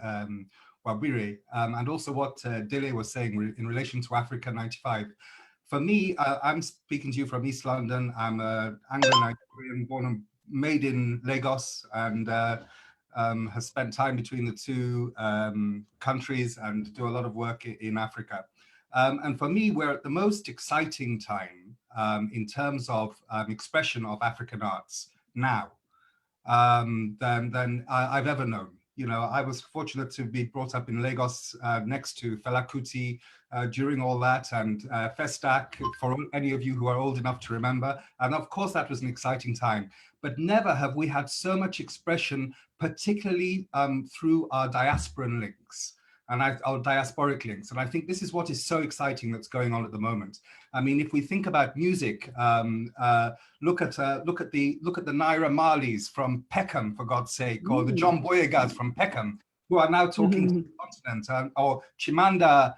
D: Wabire, and also what Dele was saying in relation to Africa 95. For me, I'm speaking to you from East London. I'm an Anglo-Nigerian, born and made in Lagos, and has spent time between the two countries and do a lot of work in Africa. And for me, we're at the most exciting time in terms of expression of African arts now than I've ever known. You know, I was fortunate to be brought up in Lagos next to Fela Kuti during all that, and Festac, for any of you who are old enough to remember. And of course, that was an exciting time. But never have we had so much expression, particularly through our diasporan links and our diasporic links. And I think this is what is so exciting that's going on at the moment. I mean, if we think about music, look at the Naira Marleys from Peckham, for God's sake, or the John Boyegas from Peckham, who are now talking to the continent, or Chimanda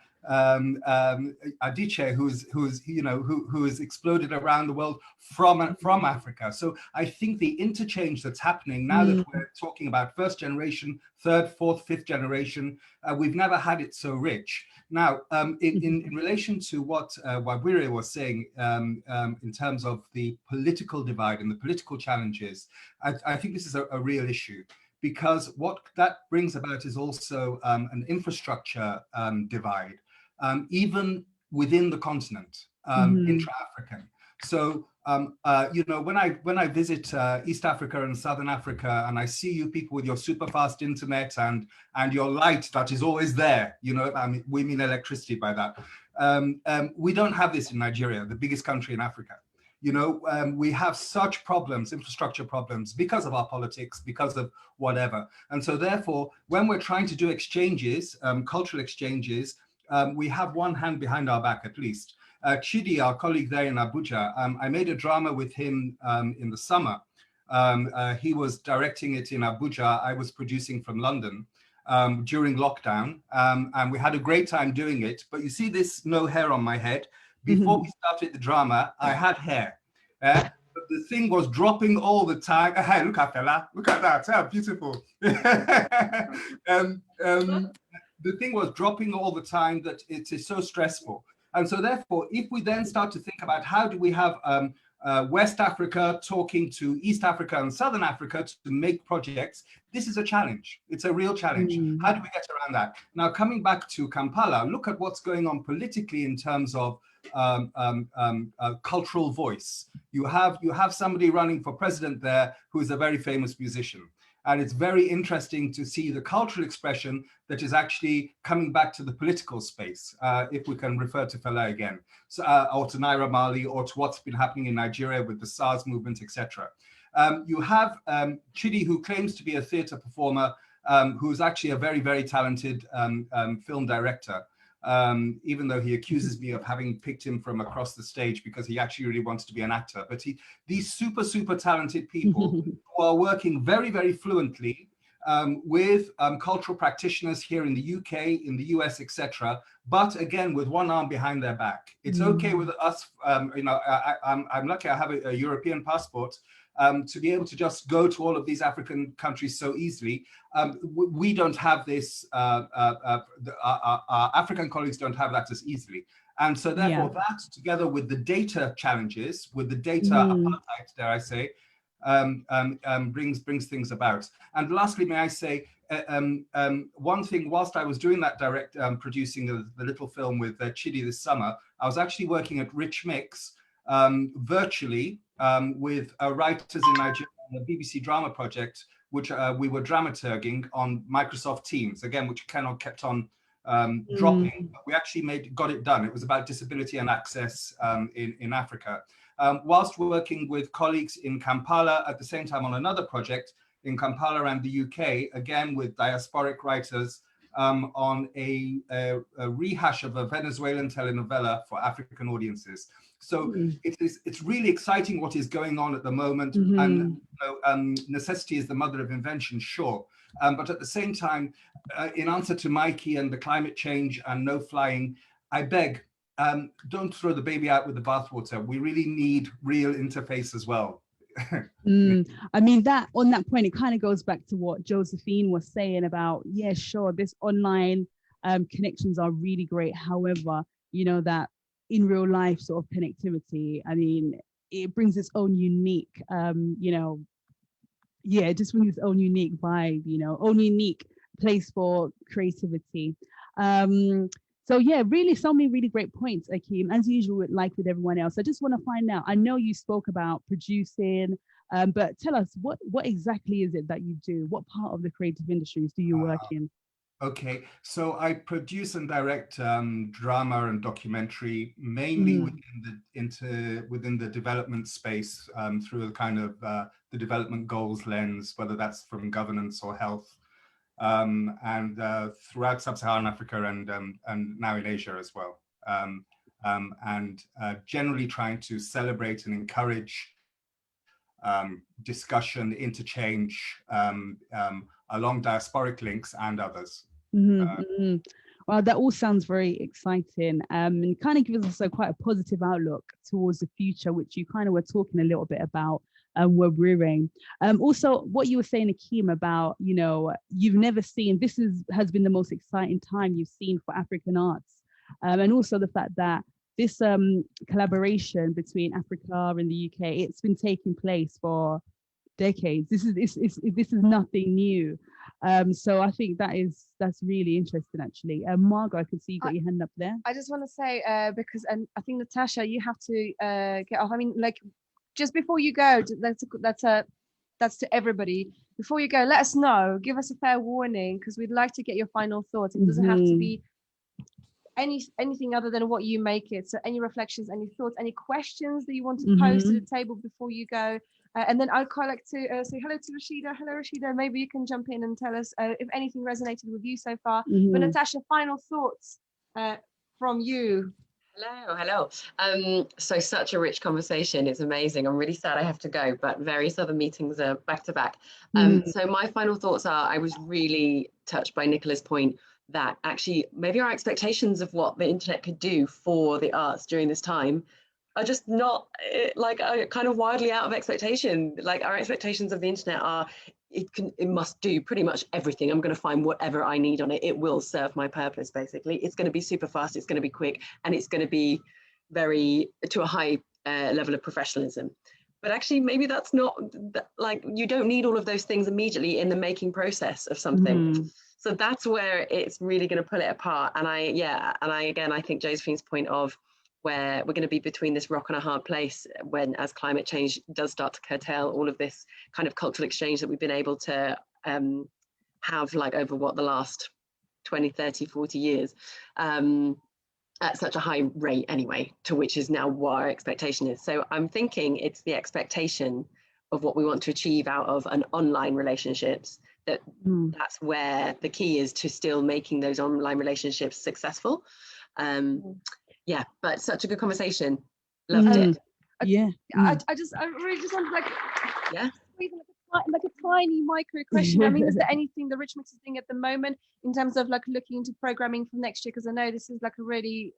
D: Adichie, who has exploded around the world from Africa. So I think the interchange that's happening now that we're talking about first generation, third, fourth, fifth generation, we've never had it so rich. Now, in relation to what Wabire was saying in terms of the political divide and the political challenges, I think this is a real issue. Because what that brings about is also an infrastructure divide, even within the continent, intra-African. So, you know, when I visit East Africa and Southern Africa, and I see you people with your super fast internet and your light that is always there, you know, I mean, we mean electricity by that. We don't have this in Nigeria, the biggest country in Africa. You know, we have such problems, infrastructure problems, because of our politics, because of whatever. And so therefore, when we're trying to do exchanges, cultural exchanges, we have one hand behind our back at least. Chidi, our colleague there in Abuja, I made a drama with him in the summer He was directing it in Abuja. I was producing from London during lockdown. And we had a great time doing it. But you see this no hair on my head. Before we started the drama, I had hair. But the thing was dropping all the time. Hey, look at Fela. Look at that. How beautiful. The thing was dropping all the time that it is so stressful. And so therefore, if we then start to think about how do we have West Africa talking to East Africa and Southern Africa to make projects, this is a challenge. It's a real challenge. How do we get around that? Now, coming back to Kampala, look at what's going on politically in terms of cultural voice. You have somebody running for president there who is a very famous musician. And it's very interesting to see the cultural expression that is actually coming back to the political space, if we can refer to Fela again, so, or to Naira Marley, or to what's been happening in Nigeria with the SARS movement, etc. You have Chidi, who claims to be a theatre performer, who's actually a very, very talented film director. Even though he accuses me of having picked him from across the stage because he actually really wants to be an actor. But these super, super talented people who are working very, very fluently with cultural practitioners here in the UK, in the US, etc. But again, with one arm behind their back. It's okay with us, I'm lucky I have a European passport, to be able to just go to all of these African countries so easily. We don't have this, our African colleagues don't have that as easily. And so therefore that, together with the data challenges, with the data apartheid, dare I say, brings things about. And lastly, may I say, one thing, whilst I was doing that direct producing the little film with Chidi this summer, I was actually working at Rich Mix virtually with writers in Nigeria on the BBC drama project, which we were dramaturging on Microsoft Teams, again, which cannot kept on dropping. But we actually got it done. It was about disability and access in Africa. Whilst working with colleagues in Kampala at the same time on another project in Kampala and the UK, again with diasporic writers on a rehash of a Venezuelan telenovela for African audiences. So it's really exciting what is going on at the moment. And necessity is the mother of invention, sure. But at the same time, in answer to Mikey and the climate change and no flying, I beg, don't throw the baby out with the bathwater. We really need real interface as well.
A: I mean, that on that point, it kind of goes back to what Josephine was saying about, yeah, sure, this online connections are really great. However, you know, that in real life sort of connectivity, I mean, it brings its own unique, you know, yeah, it just brings its own unique vibe, you know, own unique place for creativity. So yeah, really so many really great points, Akeem. As usual, like with everyone else, I just want to find out, I know you spoke about producing, but tell us what exactly is it that you do? What part of the creative industries do you work in?
D: Okay, so I produce and direct drama and documentary, mainly within the development space, through a kind of the development goals lens, whether that's from governance or health, and throughout sub-Saharan Africa and now in Asia as well, and generally trying to celebrate and encourage discussion, interchange along diasporic links and others.
A: Well, that all sounds very exciting, and kind of gives us quite a positive outlook towards the future, which you kind of were talking a little bit about. We're brewing. Also, what you were saying, Akeem, about, you know, you've never seen, this has been the most exciting time you've seen for African arts, and also the fact that this collaboration between Africa and the UK, it's been taking place for decades. This is nothing new. So I think that's really interesting, actually. Margot, I can see you got your hand up there.
B: I just want to say, because, and I think Natasha, you have to get off. I mean, like, just before you go, that's to everybody. Before you go, let us know, give us a fair warning, because we'd like to get your final thoughts. It doesn't have to be anything other than what you make it. So any reflections, any thoughts, any questions that you want to pose to the table before you go. And then I'd quite like to say hello to Rashida. Hello, Rashida. Maybe you can jump in and tell us if anything resonated with you so far. But Natasha, final thoughts from you.
G: Hello. So such a rich conversation. It's amazing. I'm really sad I have to go, but various other meetings are back to back. So my final thoughts are, I was really touched by Nicola's point that actually maybe our expectations of what the internet could do for the arts during this time are just not kind of wildly out of expectation. Like our expectations of the internet are, it must do pretty much everything. I'm going to find whatever I need on it. It will serve my purpose, basically. It's going to be super fast, it's going to be quick, and it's going to be to a high level of professionalism. But actually, maybe that's not, like, you don't need all of those things immediately in the making process of something. So that's where it's really going to pull it apart. And I think Josephine's point of where we're going to be between this rock and a hard place as climate change does start to curtail all of this kind of cultural exchange that we've been able to have like over the last 20, 30, 40 years at such a high rate anyway, to which is now what our expectation is. So I'm thinking it's the expectation of what we want to achieve out of an online relationships that's where the key is to still making those online relationships successful. Yeah, but such a good conversation. Loved it.
B: I really just wanted like a tiny micro question. I mean, is there anything the Rich Mix is doing at the moment in terms of like looking into programming for next year? Because I know this is like a really,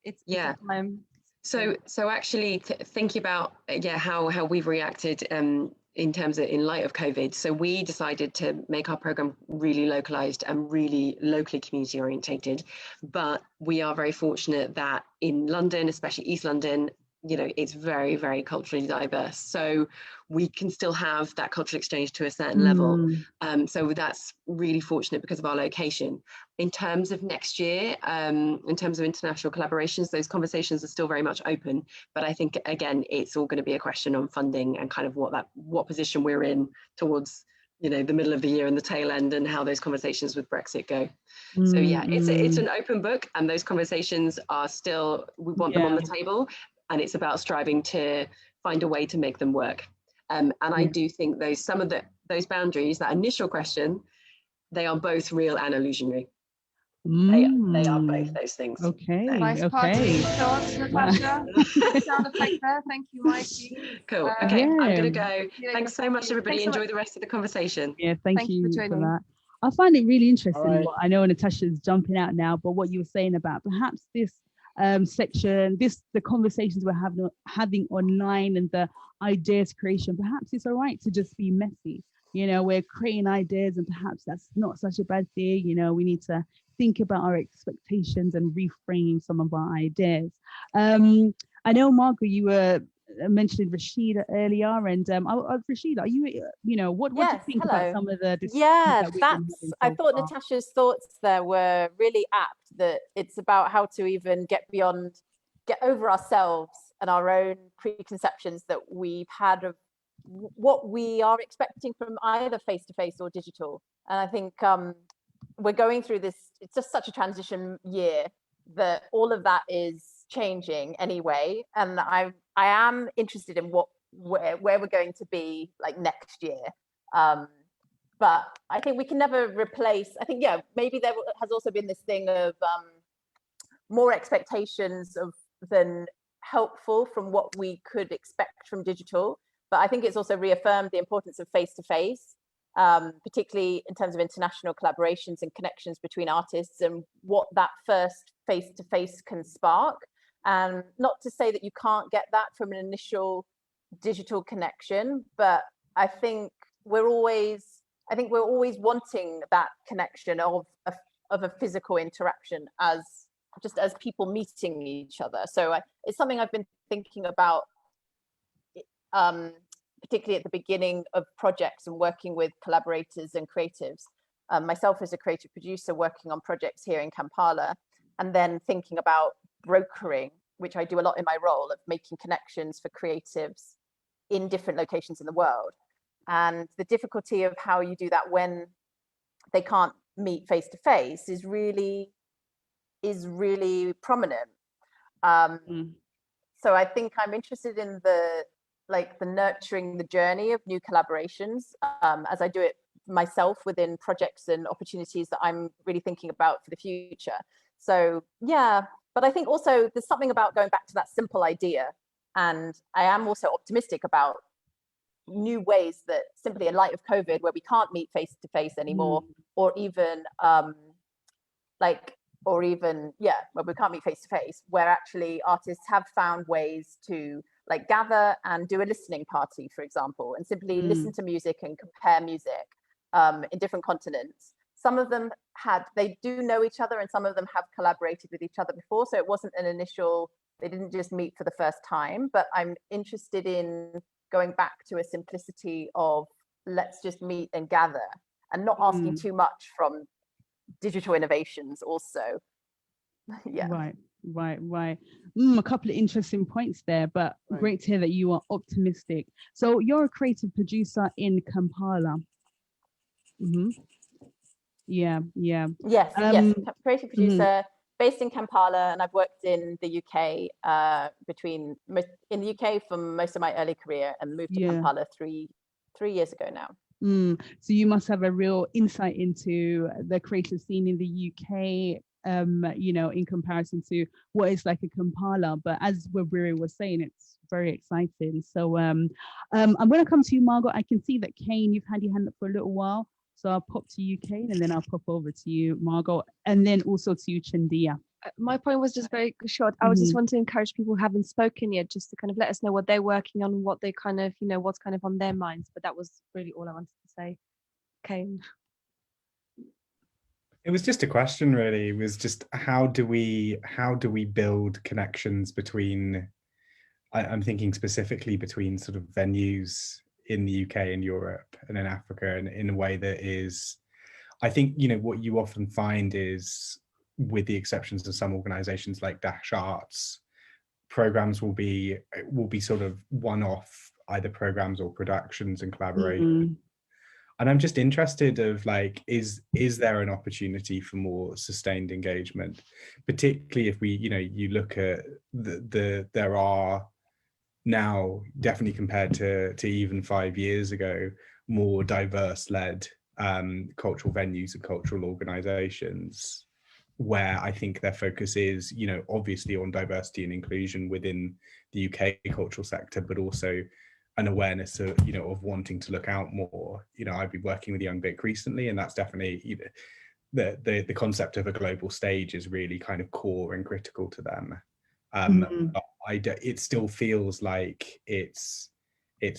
B: it's time.
G: So actually thinking about how we've reacted in light of COVID. So we decided to make our program really localized and really locally community orientated. But we are very fortunate that in London, especially East London, it's very, very culturally diverse. So we can still have that cultural exchange to a certain level. So that's really fortunate because of our location. In terms of next year, in terms of international collaborations, those conversations are still very much open. But I think, again, it's all going to be a question on funding and kind of what position we're in towards the middle of the year and the tail end, and how those conversations with Brexit go. So yeah, it's an open book, and those conversations are still, we want them on the table. And it's about striving to find a way to make them work. And I do think some of those boundaries, that initial question, they are both real and illusionary. They are both those things.
A: Okay.
B: Nice party thoughts, Natasha. Sound effect there. Thank you, Mikey.
G: Cool. Okay, I'm going to go. Thanks so much, everybody. Enjoy the rest of the conversation.
A: Yeah, thank you for that. I find it really interesting. I know Natasha's jumping out now, but what you were saying about perhaps this section, the conversations we're having online and the ideas creation, perhaps it's all right to just be messy. We're creating ideas, and perhaps that's not such a bad thing. We need to think about our expectations and reframe some of our ideas. I know, Margaret, you were mentioning Rashida earlier, and Rashida, are you, what do you think about some of the
N: I thought Natasha's thoughts there were really apt, that it's about how to even get over ourselves and our own preconceptions that we've had of what we are expecting from either face-to-face or digital. And I think we're going through this, it's just such a transition year that all of that is changing anyway. And I am interested in where we're going to be like next year. But I think we can never replace, I think, maybe there has also been this thing of more expectations than helpful from what we could expect from digital. But I think it's also reaffirmed the importance of face-to-face, particularly in terms of international collaborations and connections between artists, and what that first face-to-face can spark. And not to say that you can't get that from an initial digital connection, but I think we're always wanting that connection of a physical interaction as people meeting each other. So it's something I've been thinking about, particularly at the beginning of projects and working with collaborators and creatives. Myself as a creative producer working on projects here in Kampala, and then thinking about brokering, which I do a lot in my role of making connections for creatives in different locations in the world. And the difficulty of how you do that when they can't meet face to face is really prominent. So I think I'm interested in the nurturing the journey of new collaborations as I do it myself within projects and opportunities that I'm really thinking about for the future. So yeah, But I think also there's something about going back to that simple idea. And I am also optimistic about new ways that simply in light of COVID, where we can't meet face to face anymore, or even where we can't meet face to face, where actually artists have found ways to like gather and do a listening party, for example, and simply listen to music and compare music in different continents. Some of them they do know each other, and some of them have collaborated with each other before. So it wasn't an initial, they didn't just meet for the first time, but I'm interested in going back to a simplicity of let's just meet and gather and not asking too much from digital innovations also. Yeah.
A: Right. A couple of interesting points there, but great to hear that you are optimistic. So you're a creative producer in Kampala. Yes,
N: creative producer based in Kampala, and I've worked in the UK in the UK for most of my early career, and moved to Kampala three years ago now.
A: So you must have a real insight into the creative scene in the UK, in comparison to what it's like in Kampala. But as Wabiri was saying, it's very exciting. So I'm going to come to you, Margot. I can see that Kane, you've had your hand up for a little while. So I'll pop to you, Kane, and then I'll pop over to you, Margot, and then also to you, Chindia.
B: My point was just very short. I was just want to encourage people who haven't spoken yet, just to kind of let us know what they're working on, what they kind of, what's kind of on their minds. But that was really all I wanted to say. Kane.
K: It was just a question, really. It was just how do we build connections between, I'm thinking specifically between sort of venues in the UK and Europe and in Africa, and in a way that is, I think, what you often find is, with the exceptions of some organizations like Dash Arts, programs will be sort of one-off, either programs or productions and collaboration. And I'm just interested of like, is there an opportunity for more sustained engagement, particularly if we, you look at there are now, definitely compared to even 5 years ago, more diverse led cultural venues and cultural organizations, where I think their focus is, obviously on diversity and inclusion within the UK cultural sector, but also an awareness of, of wanting to look out more. I've been working with Young Vic recently, and that's definitely, the concept of a global stage is really kind of core and critical to them. It still feels like it's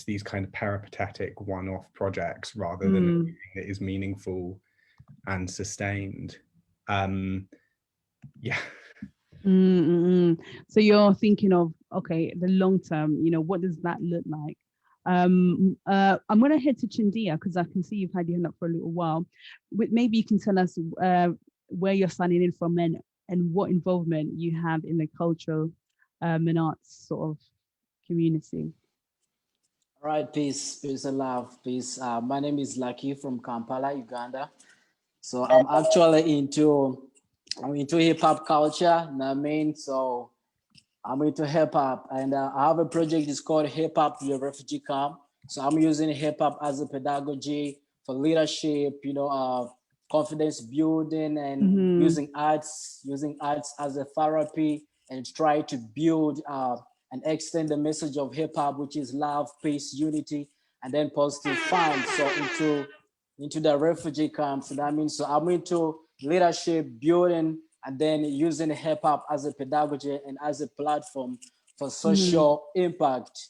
K: these kind of peripatetic one-off projects rather than anything that is meaningful and sustained.
A: So you're thinking of, okay, the long term, what does that look like? I'm going to head to Chindia, because I can see you've had your hand up for a little while. Maybe you can tell us where you're signing in from and what involvement you have in the cultural and arts sort of community.
F: All right, peace and love, peace. My name is Lucky from Kampala, Uganda. So I'm actually into hip hop culture, So I'm into hip hop, and I have a project. It's called Hip Hop to the Refugee Camp. So I'm using hip hop as a pedagogy for leadership, confidence building, and using arts as a therapy, and try to build and extend the message of hip hop, which is love, peace, unity, and then positive fun. So into the refugee camps. So I'm into leadership building, and then using hip hop as a pedagogy and as a platform for social impact.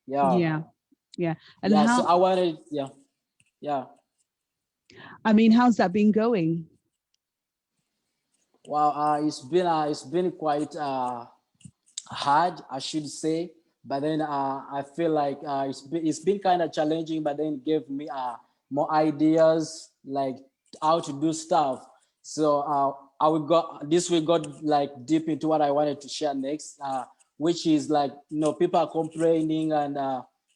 A: And
F: so I wanted,
A: I mean, how's that been going?
F: Well, it's been quite hard, I should say, but then I feel like it's been kind of challenging, but then gave me more ideas like how to do stuff. So we got like deep into what I wanted to share next, which is like, people are complaining and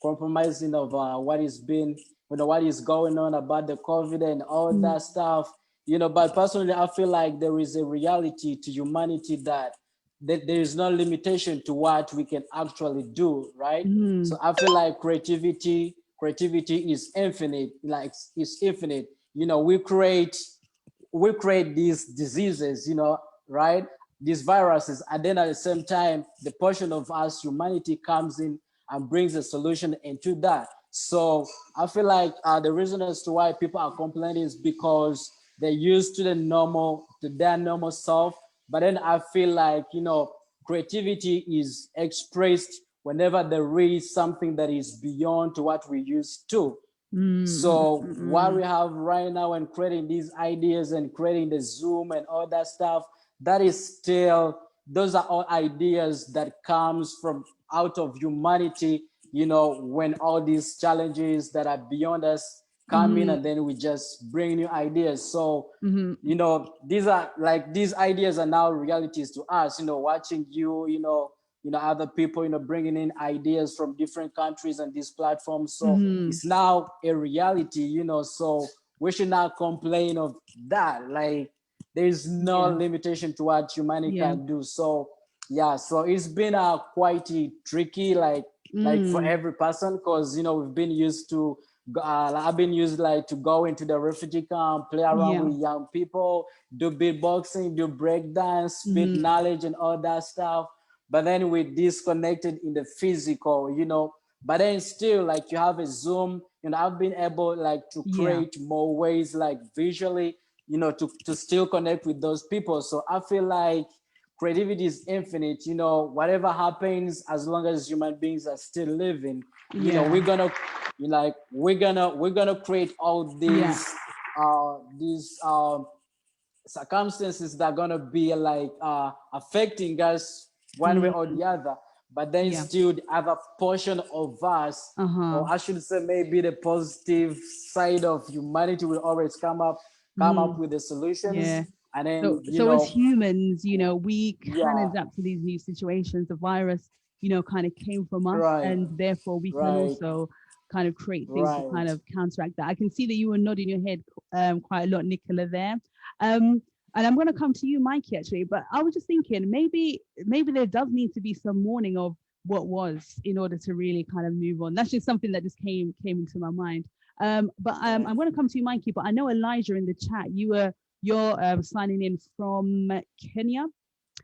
F: compromising of what is going on about the COVID and all that stuff, but personally, I feel like there is a reality to humanity that there is no limitation to what we can actually do, right? So I feel like creativity is infinite, like it's infinite. We create these diseases, right? these viruses, and then at the same time, the portion of us, humanity, comes in and brings a solution into that. So I feel like the reason as to why people are complaining is because they're used to their normal self. But then I feel like, creativity is expressed whenever there is something that is beyond to what we used to. So what we have right now and creating these ideas and creating the Zoom and all that stuff, that is still, those are all ideas that comes from out of humanity, when all these challenges that are beyond us come in, and then we just bring new ideas. So, these ideas are now realities to us, watching other people, bringing in ideas from different countries and these platforms. So it's now a reality, so we should not complain of that. Like, there's no limitation to what humanity can do. So so it's been quite tricky, like for every person, because we've been used to I've been used to go into the refugee camp, play around with young people, do beatboxing, do breakdance, spit knowledge and all that stuff. But then we disconnected in the physical, but then still, you have a Zoom, I've been able to create more ways, visually, to still connect with those people. So I feel like creativity is infinite, whatever happens, as long as human beings are still living, we're gonna create all these circumstances that are gonna be affecting us one way or the other. But then still the other portion of us, or I should say maybe the positive side of humanity, will always come up with the solutions. And then,
A: so as humans, we can adapt to these new situations. The virus, kind of came from us, and therefore we can also kind of create things to kind of counteract that. I can see that you were nodding your head quite a lot, Nicola, there. And I'm going to come to you, Mikey, actually, but I was just thinking maybe there does need to be some mourning of what was in order to really kind of move on. That's just something that just came into my mind. But I'm going to come to you, Mikey, but I know Elijah in the chat, you're signing in from Kenya,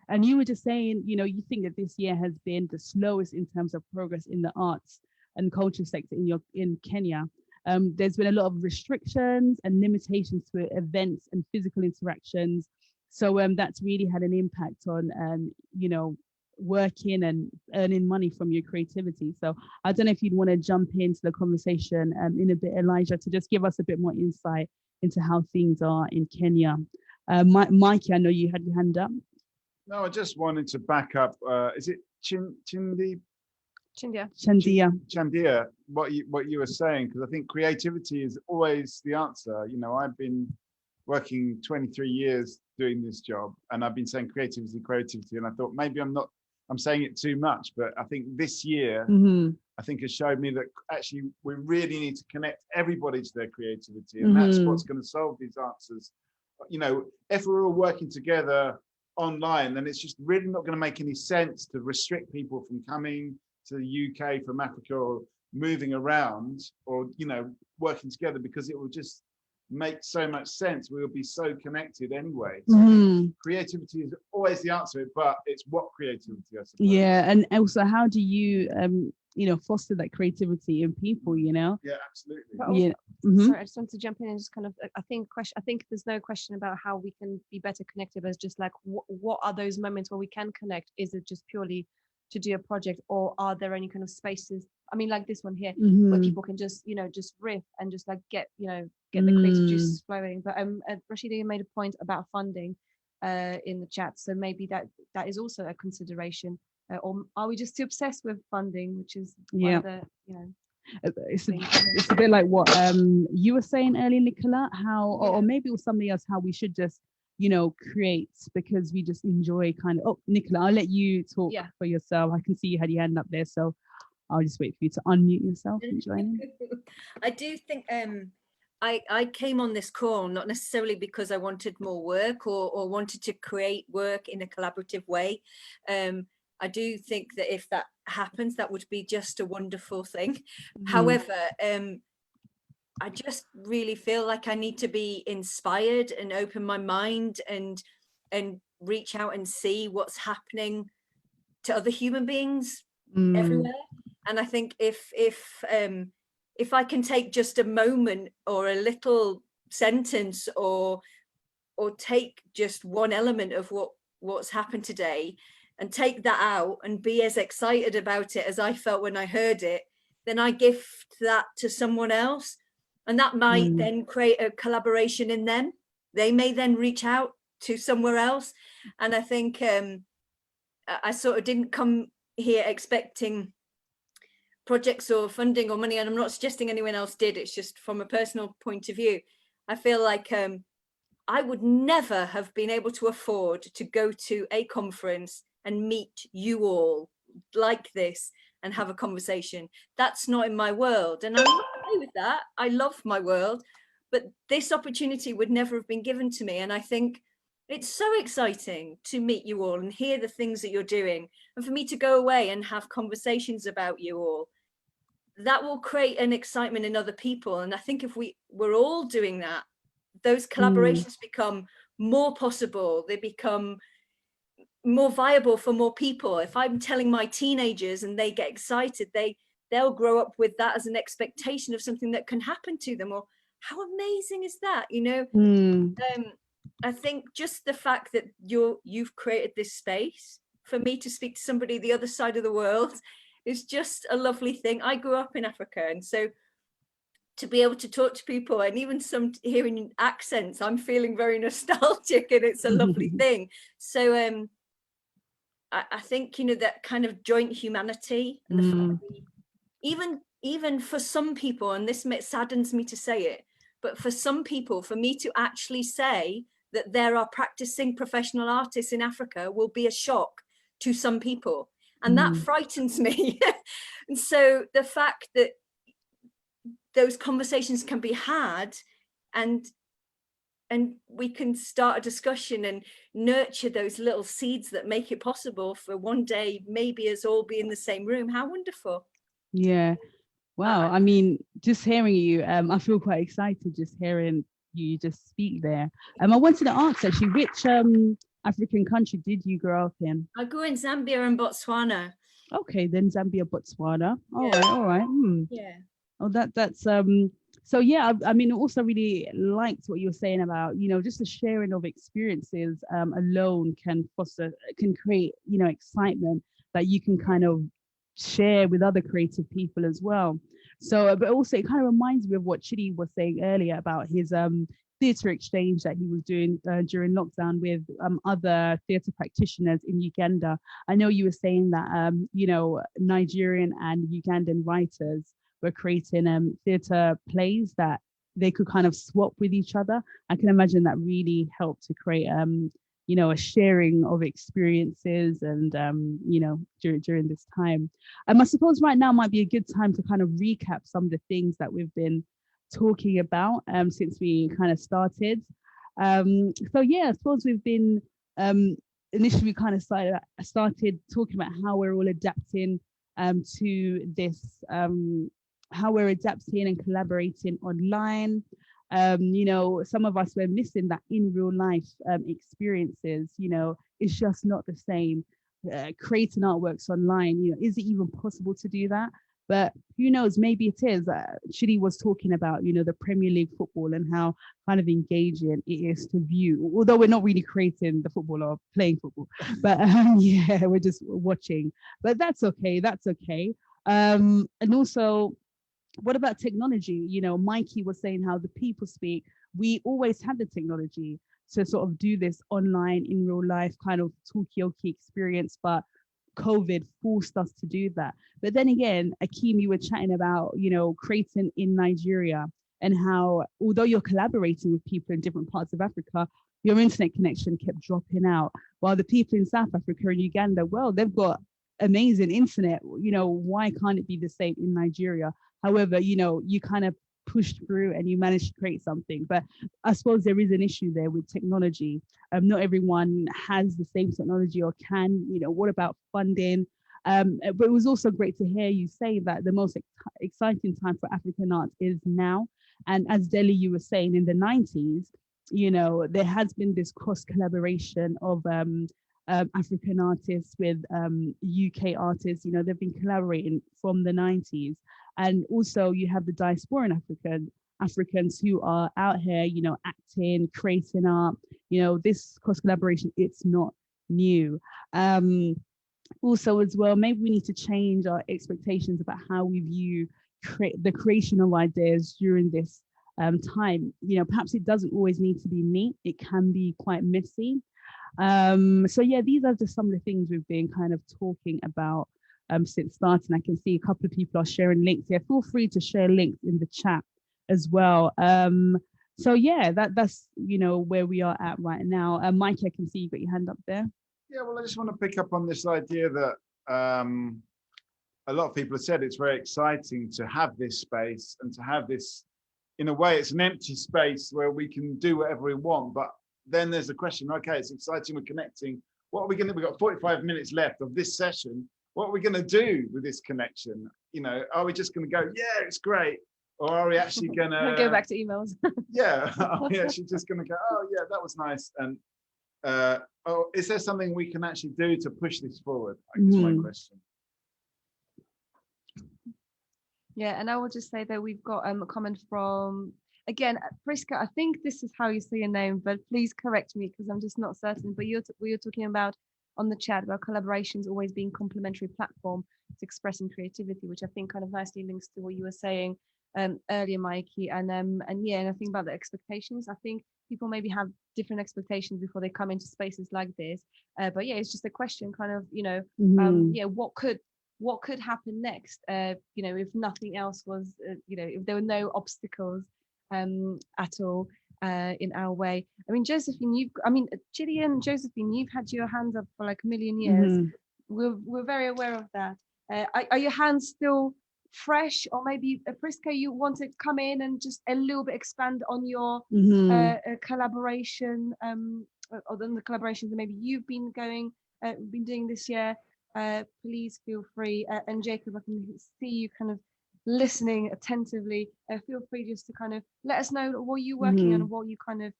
A: and you were just saying, you think that this year has been the slowest in terms of progress in the arts and culture sector in Kenya. There's been a lot of restrictions and limitations to events and physical interactions. So that's really had an impact on, working and earning money from your creativity. So I don't know if you'd want to jump into the conversation in a bit, Elijah, to just give us a bit more insight into how things are in Kenya. Mikey, I know you had your hand up.
J: No, I just wanted to back up. Is it Chandia, what you were saying, because I think creativity is always the answer. I've been working 23 years doing this job, and I've been saying creativity, and I thought maybe I'm saying it too much, but I think this year, I think has showed me that actually we really need to connect everybody to their creativity, and that's what's going to solve these answers. If we're all working together online, then it's just really not going to make any sense to restrict people from coming to the UK from Africa, or moving around, or working together, because it will just make so much sense. We'll be so connected anyway. So creativity is always the answer, but it's what creativity, I suppose.
A: And also, how do you foster that creativity in people?
J: Yeah, absolutely.
B: Sorry, I just want to jump in and just kind of, I think there's no question about how we can be better connected, but it's just what are those moments where we can connect? Is it just purely to do a project, or are there any kind of spaces, I mean, like this one here, where people can just just riff and just get the creative juices flowing? But Rashida, you made a point about funding in the chat, so maybe that is also a consideration, or are we just too obsessed with funding, which is one of the
A: it's a bit like what you were saying earlier, Nicola, how or maybe it was somebody else, how we should just create because we just enjoy kind of. Oh, Nicola, I'll let you talk for yourself. I can see you had your hand up there, so I'll just wait for you to unmute yourself and join in.
E: I do think I came on this call not necessarily because I wanted more work or wanted to create work in a collaborative way. I do think that if that happens, that would be just a wonderful thing. However, I just really feel like I need to be inspired and open my mind and reach out and see what's happening to other human beings everywhere. And I think if I can take just a moment or a little sentence or take just one element of what's happened today and take that out and be as excited about it as I felt when I heard it, then I gift that to someone else, and that might then create a collaboration in them. They may then reach out to somewhere else. And I think I sort of didn't come here expecting projects or funding or money, and I'm not suggesting anyone else did. It's just from a personal point of view. I feel like I would never have been able to afford to go to a conference and meet you all like this and have a conversation. That's not in my world, and I'm okay with that. I love my world, but this opportunity would never have been given to me. And I think it's so exciting to meet you all and hear the things that you're doing, and for me to go away and have conversations about you all. That will create an excitement in other people. And I think if we're all doing that, those collaborations become more possible. They become more viable for more people. If I'm telling my teenagers and they get excited, they'll grow up with that as an expectation of something that can happen to them. Or how amazing is that, you know? I think just the fact that you've created this space for me to speak to somebody the other side of the world is just a lovely thing. I grew up in Africa, and so to be able to talk to people, and even some hearing accents, I'm feeling very nostalgic, and it's a lovely thing. So I think, you know, that kind of joint humanity, and the fact that even for some people, and this saddens me to say it, but for some people, for me to actually say that there are practicing professional artists in Africa will be a shock to some people. And that frightens me. And so the fact that those conversations can be had, and we can start a discussion and nurture those little seeds that make it possible for one day maybe us all be in the same room. How wonderful.
A: Yeah. Wow. I mean, just hearing you, I feel quite excited just hearing you just speak there. I wanted to ask actually, which African country did you grow up in?
E: I grew in Zambia and Botswana.
A: Okay, then Zambia, Botswana. All right.
E: Yeah.
A: Oh, that's so yeah, I mean, also really liked what you're saying about, you know, just the sharing of experiences alone can create, you know, excitement that you can kind of share with other creative people as well. So, but also it kind of reminds me of what Chidi was saying earlier about his theatre exchange that he was doing during lockdown with other theatre practitioners in Uganda. I know you were saying that, you know, Nigerian and Ugandan writers were creating theatre plays that they could kind of swap with each other. I can imagine that really helped to create, you know, a sharing of experiences and, you know, during this time. I suppose right now might be a good time to kind of recap some of the things that we've been talking about since we kind of started. So yeah, I suppose we've been initially we kind of started talking about how we're all adapting to this, how we're adapting and collaborating online. You know, some of us were missing that in real life experiences. You know, it's just not the same. Creating artworks online, you know, is it even possible to do that? But who knows, maybe it is. Chidi was talking about, you know, the Premier League football and how kind of engaging it is to view, although we're not really creating the football or playing football, but yeah, we're just watching. But that's okay, that's okay. And also, what about technology? You know, Mikey was saying how the people speak. We always had the technology to sort of do this online in real life kind of Talkaoke experience, but COVID forced us to do that. But then again, Akeem, you were chatting about, you know, creating in Nigeria and how, although you're collaborating with people in different parts of Africa, your internet connection kept dropping out. While the people in South Africa and Uganda, well, they've got amazing internet. You know, why can't it be the same in Nigeria? However, you know, you kind of pushed through and you managed to create something. But I suppose there is an issue there with technology. Not everyone has the same technology or can, you know, what about funding? But it was also great to hear you say that the most exciting time for African arts is now. And as Deli, you were saying, in the 90s, you know, there has been this cross collaboration of African artists with UK artists. You know, they've been collaborating from the 90s. And also you have the diasporan Africans who are out here, you know, acting, creating art. You know, this cross collaboration, it's not new. Also as well, maybe we need to change our expectations about how we view the creation of ideas during this time. You know, perhaps it doesn't always need to be neat. It can be quite messy. So yeah, these are just some of the things we've been kind of talking about since starting. I can see a couple of people are sharing links here. Feel free to share links in the chat as well. So yeah, that's, you know, where we are at right now. Mike, I can see you got your hand up there.
J: Yeah, well, I just want to pick up on this idea that a lot of people have said it's very exciting to have this space and to have this, in a way, it's an empty space where we can do whatever we want. But then there's a question, okay, it's exciting, we're connecting. What are we going to, we've got 45 minutes left of this session. What are we going to do with this connection? You know, are we just going to go, yeah, it's great? Or are we actually going to
B: go back to emails?
J: Yeah, are we actually just going to go, oh yeah, that was nice. And oh, is there something we can actually do to push this forward? I guess my question.
B: Yeah, and I will just say that we've got a comment from, again, Priska, I think this is how you say your name, but please correct me because I'm just not certain. But you're talking about on the chat about collaborations always being complementary platform to expressing creativity, which I think kind of nicely links to what you were saying earlier, Mikey. And yeah, and I think about the expectations. I think people maybe have different expectations before they come into spaces like this. But yeah, it's just a question, kind of, you know, yeah, what could happen next? You know, if nothing else was, you know, if there were no obstacles at all in our way. I mean, Josephine, Gillian, Josephine, you've had your hands up for like a million years. We're very aware of that. Are your hands still fresh, or maybe Priska, you want to come in and just a little bit expand on your collaboration, or the collaborations that maybe you've been doing this year? Please feel free. And Jacob, I can see you kind of listening attentively. Feel free just to kind of let us know what you're working on and what you kind of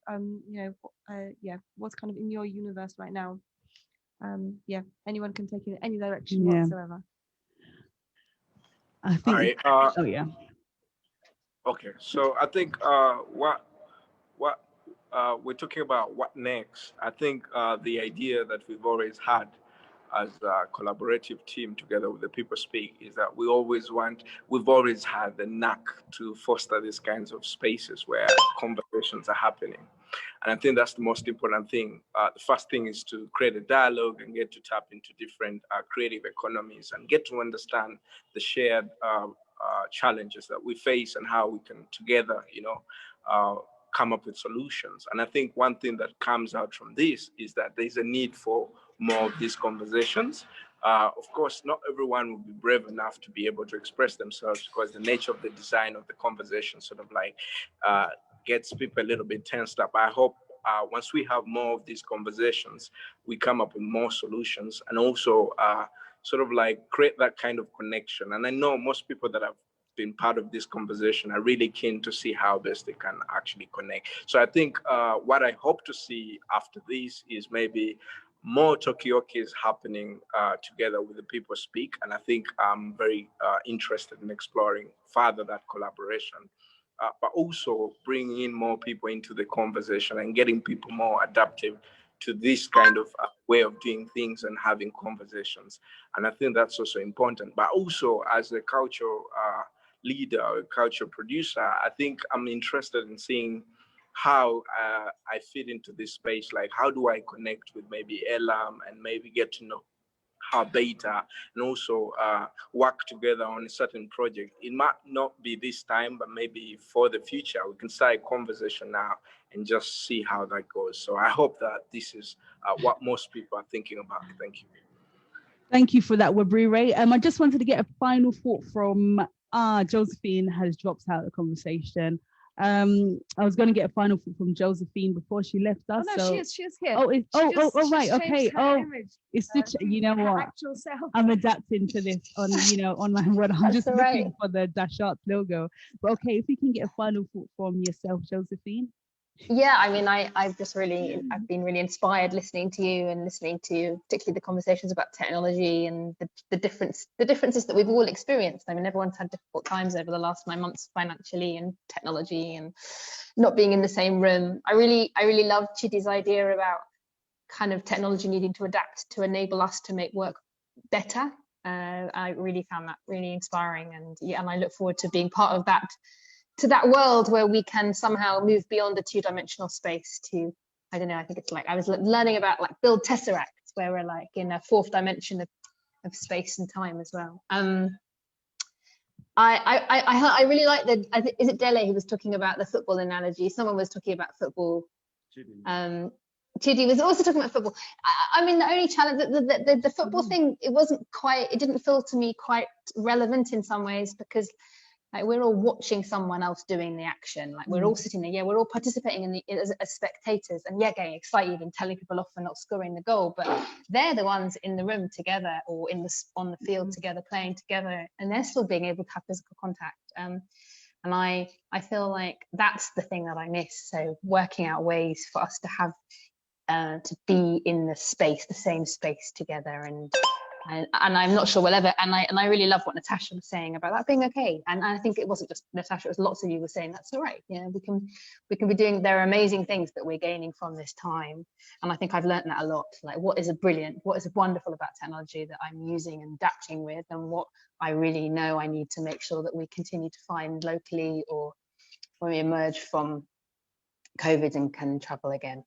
B: you know, yeah, what's kind of in your universe right now. Yeah, anyone can take it in any direction whatsoever.
A: I think. Oh yeah.
I: Okay, so I think what we're talking about, what next? I think the idea that we've always had as a collaborative team together with the People Speak is that we've always had the knack to foster these kinds of spaces where conversations are happening. And I think that's the most important thing. The first thing is to create a dialogue and get to tap into different creative economies and get to understand the shared challenges that we face and how we can together, you know, come up with solutions. And I think one thing that comes out from this is that there's a need for more of these conversations. Of course, not everyone will be brave enough to be able to express themselves because the nature of the design of the conversation sort of like gets people a little bit tensed up. I hope once we have more of these conversations, we come up with more solutions and also sort of like create that kind of connection. And I know most people that have been part of this conversation are really keen to see how best they can actually connect. So I think what I hope to see after this is maybe more Talkaoke happening together with the People Speak. And I think I'm very interested in exploring further that collaboration, but also bringing in more people into the conversation and getting people more adaptive to this kind of way of doing things and having conversations. And I think that's also important. But also as a cultural leader or a cultural producer, I think I'm interested in seeing how I fit into this space. Like, how do I connect with maybe Elam and maybe get to know how Beta and also work together on a certain project. It might not be this time, but maybe for the future, we can start a conversation now and just see how that goes. So I hope that this is what most people are thinking about. Thank you.
A: Thank you for that, Wabri. I just wanted to get a final thought from Josephine has dropped out of the conversation. I was going to get a final thought from Josephine before she left us.
B: Oh, no, she is here.
A: Right, okay. It's such, you know what?
B: Actual self.
A: I'm adapting to this on, you know, online world. I'm just looking for the Dash Arts logo. But okay, if we can get a final thought from yourself, Josephine.
L: Yeah, I mean, I've been really inspired listening to you and listening to particularly the conversations about technology and the differences that we've all experienced. I mean, everyone's had difficult times over the last 9 months financially and technology and not being in the same room. I really love Chidi's idea about kind of technology needing to adapt to enable us to make work better. I really found that really inspiring, and yeah, and I look forward to being part of that, to that world where we can somehow move beyond the two-dimensional space to, I don't know, I think it's like I was learning about like build tesseracts where we're like in a fourth dimension of space and time as well. I really like is it Dele who was talking about the football analogy? Someone was talking about football. Chidi was also talking about football. I mean, the only challenge, the football thing, it didn't feel to me quite relevant in some ways, because like we're all watching someone else doing the action. Like we're all sitting there, yeah, we're all participating as spectators, and yeah, getting excited and telling people off for not scoring the goal. But they're the ones in the room together or on the field together, playing together, and they're still being able to have physical contact. And I feel like that's the thing that I miss. So working out ways for us to have to be in the same space together, and I'm not sure we'll ever, and I really love what Natasha was saying about that being okay. And I think it wasn't just Natasha, it was lots of you were saying that's all right. You know, we can be doing, there are amazing things that we're gaining from this time. And I think I've learned that a lot, like what is wonderful about technology that I'm using and adapting with, and what I really know I need to make sure that we continue to find locally, or when we emerge from COVID and can travel again.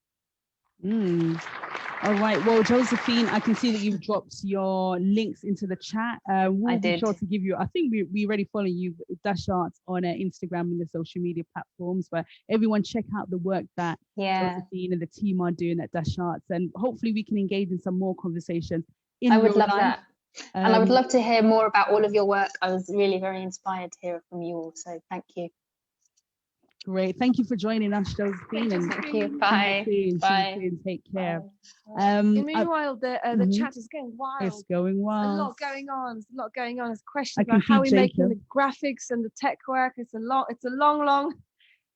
A: All right, well, Josephine, I can see that you've dropped your links into the chat. We'll be sure to give you, I think we already follow you, Dash Arts, on Instagram and the social media platforms, but everyone check out the work that Josephine and the team are doing at Dash Arts, and hopefully we can engage in some more conversations in
L: I would love
A: life.
L: that. And I would love to hear more about all of your work. I was really very inspired to hear from you all, so thank you.
A: Great. Thank you for joining us, Josephine. And
L: thank you. Bye. Bye.
A: Take care.
B: Meanwhile, the chat is going wild.
A: It's going wild.
B: A lot going on. There's a lot going on. There's questions about how we're making the graphics and the tech work. It's a long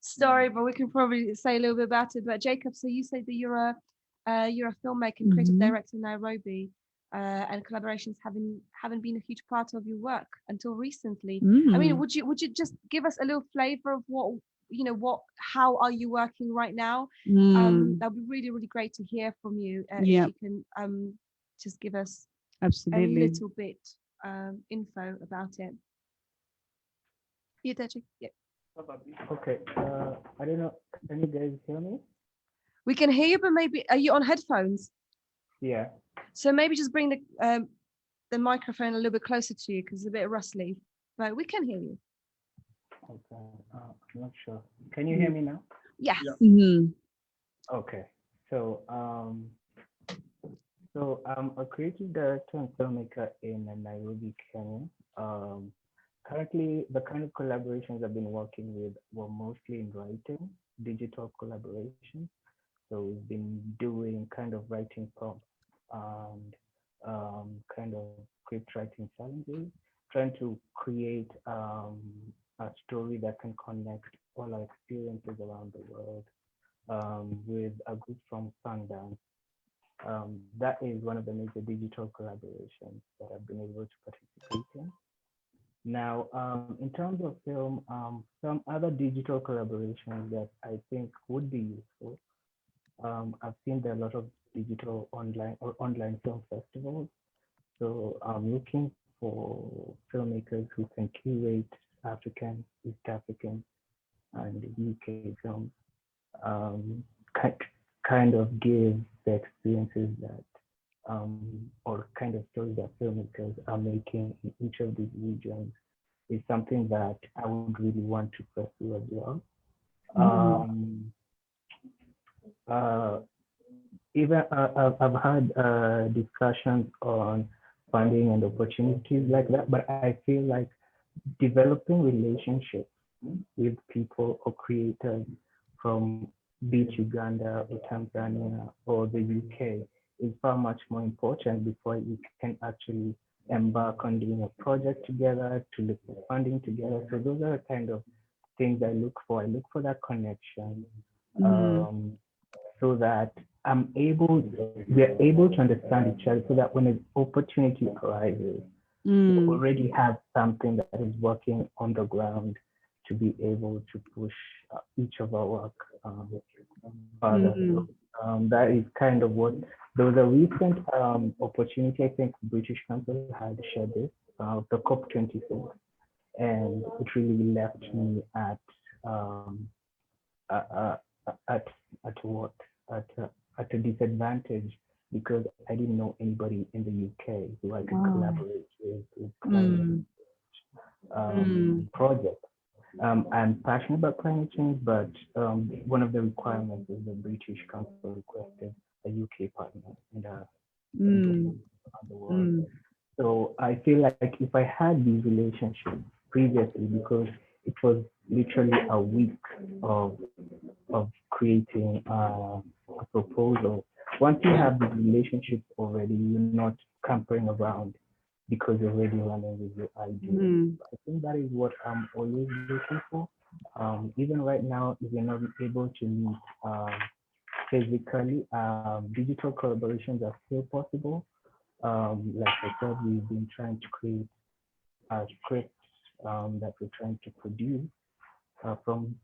B: story, but we can probably say a little bit about it. But Jacob, so you say that you're a filmmaker and creative director in Nairobi, and collaborations haven't been a huge part of your work until recently. I mean, would you just give us a little flavor of how are you working right now? That'd be really, really great to hear from you. If you can just give us a little bit info about it. You, Deji? Yeah.
O: Okay. I don't know. Can you guys hear me?
B: We can hear you, but maybe are you on headphones?
O: Yeah.
B: So maybe just bring the microphone a little bit closer to you, because it's a bit rustly, but we can hear you.
O: Okay, I'm not sure. Can you hear me now?
B: Yes.
O: Okay, so I'm a creative director and filmmaker in Nairobi, Kenya. Currently, the kind of collaborations I've been working with were mostly in writing, digital collaboration. So we've been doing kind of writing prompts and kind of script writing challenges, trying to create a story that can connect all our experiences around the world with a group from Sundance. That is one of the major digital collaborations that I've been able to participate in. Now, in terms of film, some other digital collaborations that I think would be useful. I've seen there are a lot of digital online film festivals. So I'm looking for filmmakers who can curate African, East African, and UK films, kind of give the experiences that, or kind of stories that filmmakers are making in each of these regions is something that I would really want to pursue as well. Even I've had discussions on funding and opportunities like that, but I feel like developing relationships with people or creators from be it Uganda or Tanzania or the UK is far much more important before you can actually embark on doing a project together, to look for funding together. So those are the kind of things I look for. I look for that connection so that we're able to understand each other, so that when an opportunity arises, we already have something that is working on the ground to be able to push each of our work further. So, that is kind of what, there was a recent opportunity, I think British Council had shared this, the COP26, and it really left me at a disadvantage, because I didn't know anybody in the UK who I could collaborate with projects. I'm passionate about climate change, but one of the requirements is the British Council requested a UK partner in the world. So I feel like if I had these relationships previously, because it was literally a week of creating a proposal. Once you have these relationships already, you're not campering around because you're already running with your ideas. I think that is what I'm always looking for. Even right now, if you're not able to meet physically, digital collaborations are still possible. Like I said, we've been trying to create a script that we're trying to produce from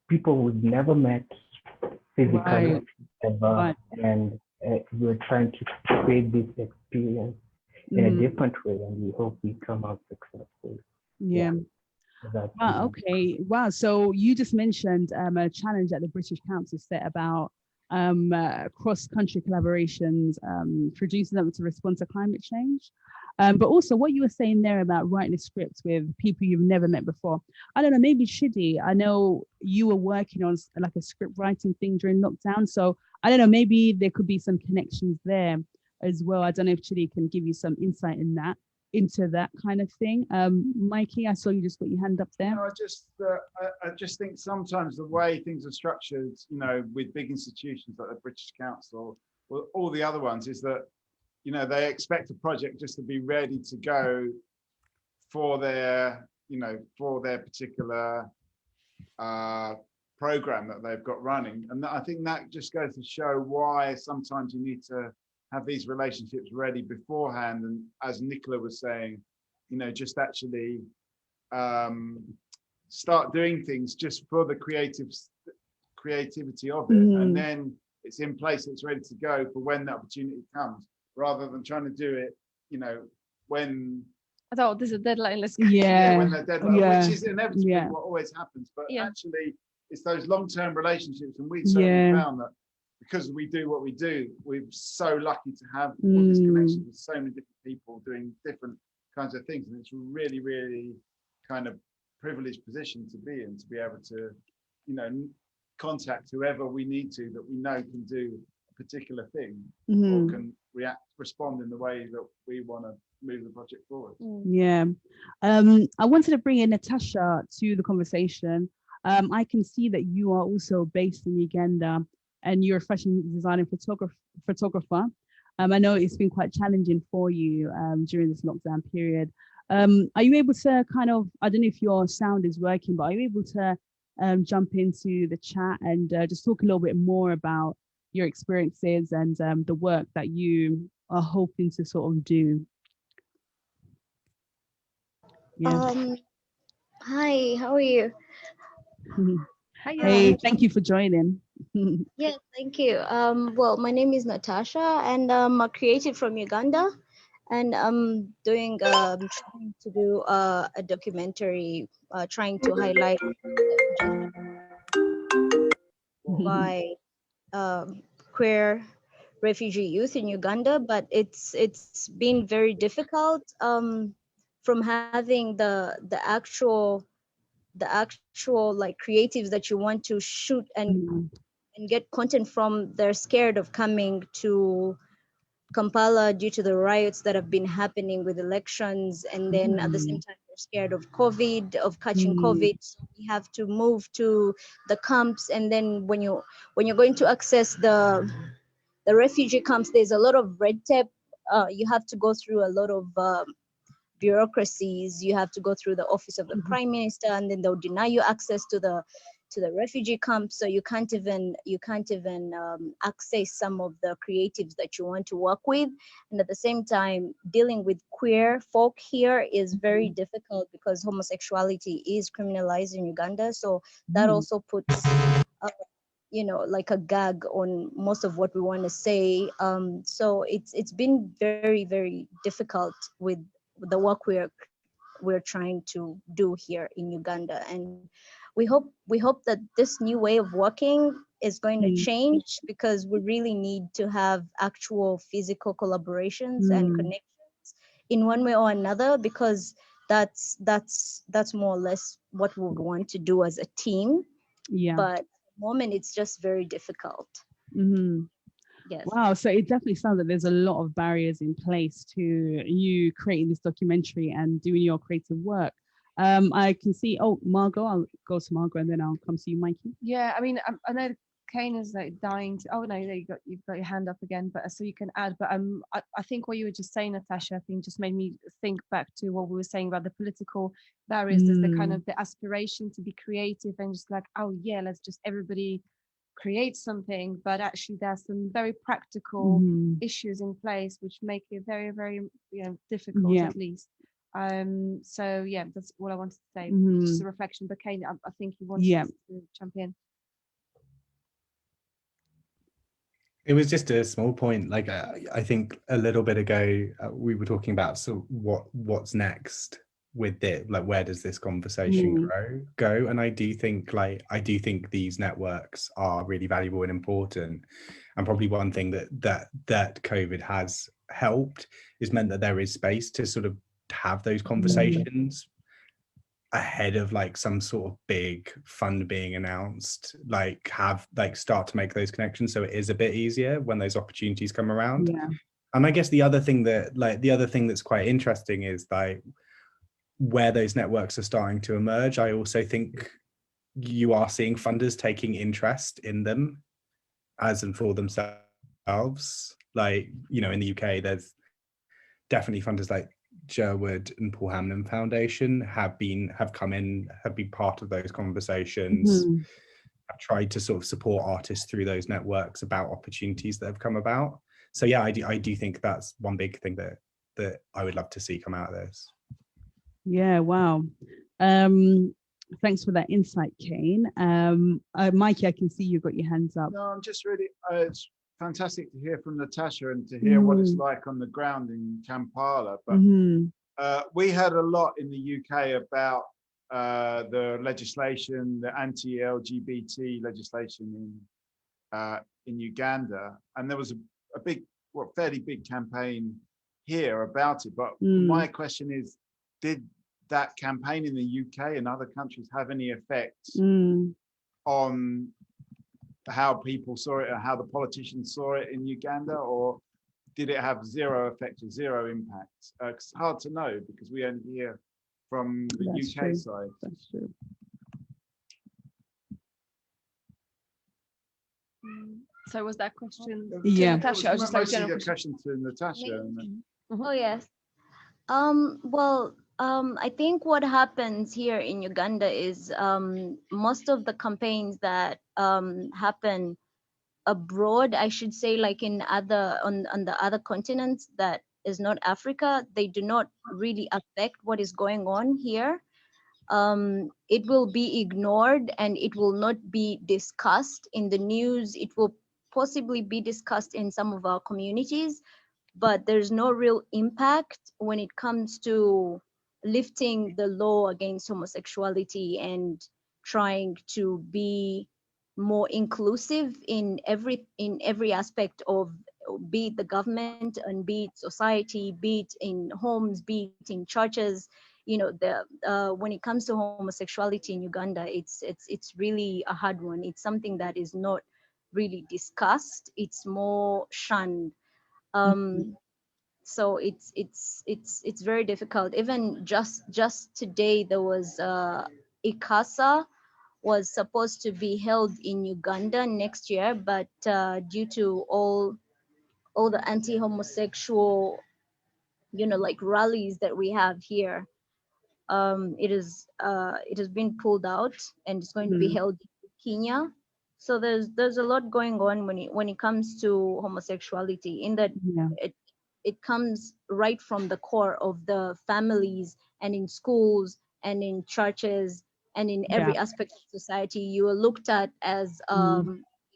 O: people we've never met physically ever, and we're trying to create this experience in a different way, and we hope we come out successful.
A: Wow, okay. Wow. So you just mentioned a challenge that the British Council set about cross-country collaborations, producing them to respond to climate change. But also what you were saying there about writing a script with people you've never met before. I don't know, maybe Shidi, I know you were working on like a script writing thing during lockdown. So I don't know, maybe there could be some connections there as well. I don't know if Shidi can give you some insight into that kind of thing. Mikey, I saw you just got your hand up there.
J: No, I just think sometimes the way things are structured, you know, with big institutions like the British Council or all the other ones, is that, you know, they expect a project just to be ready to go for their, you know, for their particular program that they've got running. And I think that just goes to show why sometimes you need to have these relationships ready beforehand. And as Nicola was saying, you know, just actually start doing things just for the creativity of it. And then it's in place, it's ready to go for when the opportunity comes, rather than trying to do it, you know, when
B: I thought there's a deadline, let's go.
J: when the deadline, which is inevitably what always happens. But actually it's those long-term relationships, and we've certainly found that because we do what we do, we're so lucky to have all these connections with so many different people doing different kinds of things, and it's a really, really kind of privileged position to be in, to be able to, you know, contact whoever we need to that we know can do a particular thing or can respond in the way that we want to move the project forward.
A: I wanted to bring in Natasha to the conversation. I can see that you are also based in Uganda and you're a fashion designer and photographer. I know it's been quite challenging for you during this lockdown period. Are you able to kind of, I don't know if your sound is working, but are you able to jump into the chat and just talk a little bit more about your experiences and the work that you are hoping to sort of do?
P: Hi, how are you?
A: Hey, thank you for joining.
P: Yes, thank you. Well, my name is Natasha, and I'm a creative from Uganda, and I'm doing trying to do a documentary, trying to highlight by queer refugee youth in Uganda, but it's been very difficult from having the actual like creatives that you want to shoot and get content from. They're scared of coming to Kampala due to the riots that have been happening with elections, and then at the same time they're scared of COVID, of catching COVID. So we have to move to the camps, and then when you're going to access the refugee camps, there's a lot of red tape. You have to go through a lot of bureaucracies. You have to go through the office of the prime minister, and then they'll deny you access to the to the refugee camp, so you can't even access some of the creatives that you want to work with. And at the same time, dealing with queer folk here is very difficult because homosexuality is criminalized in Uganda. So that also puts you know, like a gag on most of what we want to say. So it's been very, very difficult with the work we're trying to do here in Uganda. And we hope that this new way of working is going to change, because we really need to have actual physical collaborations and connections in one way or another, because that's more or less what we would want to do as a team. But at the moment it's just very difficult. Yes.
A: Wow, so it definitely sounds like there's a lot of barriers in place to you creating this documentary and doing your creative work. I can see, Margot, I'll go to Margot and then I'll come to you, Mikey.
B: Yeah, I mean, I know Kane is like dying to, oh no, you've got your hand up again, but so you can add. But I think what you were just saying, Natasha, I think just made me think back to what we were saying about the political barriers. There's the kind of the aspiration to be creative and just like, oh yeah, let's just everybody create something, but actually there's some very practical issues in place which make it very, very difficult, at least. So yeah, that's what I wanted to say. Just a reflection. But Kane, I think you wanted to jump in.
K: It was just a small point. Like I think a little bit ago we were talking about what's next with it, like where does this conversation go? And I do think these networks are really valuable and important. And probably one thing that COVID has helped is meant that there is space to sort of have those conversations ahead of like some sort of big fund being announced, start to make those connections, so it is a bit easier when those opportunities come around. And I guess the other thing that's quite interesting is like where those networks are starting to emerge. I also think you are seeing funders taking interest in them as and for themselves. Like, you know, in the UK, there's definitely funders like Sherwood and Paul Hamlin Foundation have been part of those conversations. I've tried to sort of support artists through those networks about opportunities that have come about. So yeah, I do think that's one big thing that I would love to see come out of this.
A: Yeah, wow. Thanks for that insight, Kane. Mikey, I can see you've got your hands up.
J: No, I'm just really, it's fantastic to hear from Natasha and to hear what it's like on the ground in Kampala. But we had a lot in the UK about the legislation, the anti-LGBT legislation in Uganda. And there was a big, fairly big campaign here about it. But my question is, did that campaign in the UK and other countries have any effect on how people saw it or how the politicians saw it in Uganda, or did it have zero effect or zero impact? It's hard to know because we only hear from the UK side.
A: That's true.
B: So was that question?
A: Yeah.
B: Natasha, I was just like
J: mostly a question to Natasha.
P: Oh yes. I think what happens here in Uganda is most of the campaigns that happen abroad, I should say, like in on the other continents that is not Africa, they do not really affect what is going on here. It will be ignored and it will not be discussed in the news. It will possibly be discussed in some of our communities, but there's no real impact when it comes to lifting the law against homosexuality and trying to be more inclusive in every aspect of, be it the government and be it society, be it in homes, be it in churches. You know, when it comes to homosexuality in Uganda, it's really a hard one. It's something that is not really discussed. It's more shunned. So it's very difficult. Even just today, there was ICASA was supposed to be held in Uganda next year, but due to all the anti-homosexual, you know, like rallies that we have here, it has been pulled out, and it's going to be held in Kenya. So there's a lot going on when it comes to homosexuality, in that it comes right from the core of the families and in schools and in churches and in every aspect of society. You are looked at as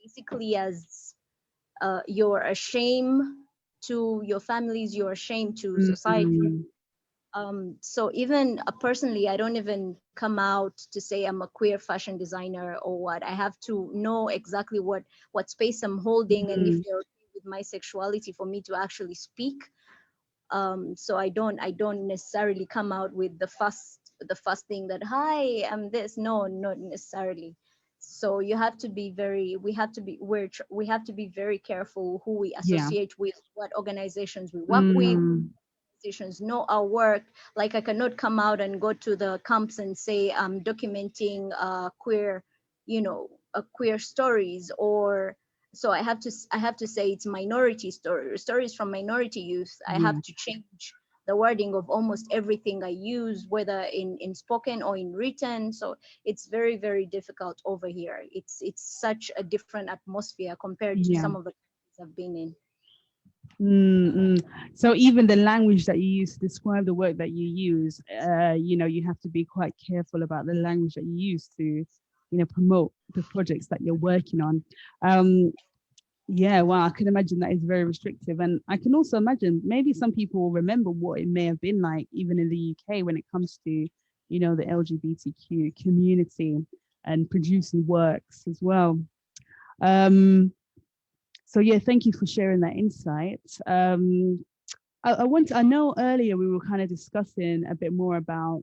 P: basically as you're a shame to your families, you're a shame to society. So even personally, I don't even come out to say I'm a queer fashion designer or what. I have to know exactly what space I'm holding and if they're okay with my sexuality for me to actually speak. So I don't necessarily come out with the first thing that, hi, I'm this. No, not necessarily. So you have to be we have to be very careful who we associate with, what organizations we work with. Organizations know our work. Like, I cannot come out and go to the camps and say I'm documenting queer, queer stories, or so I have to say it's minority stories from minority youth. I have to change the wording of almost everything I use, whether in spoken or in written. So it's very, very difficult over here. It's such a different atmosphere compared to some of the countries I've been in.
A: So even the language that you use to describe the work that you use, you have to be quite careful about the language that you use to, promote the projects that you're working on. Well, I can imagine that is very restrictive. And I can also imagine maybe some people will remember what it may have been like even in the UK when it comes to, the LGBTQ community and producing works as well. So yeah, thank you for sharing that insight. I know earlier we were kind of discussing a bit about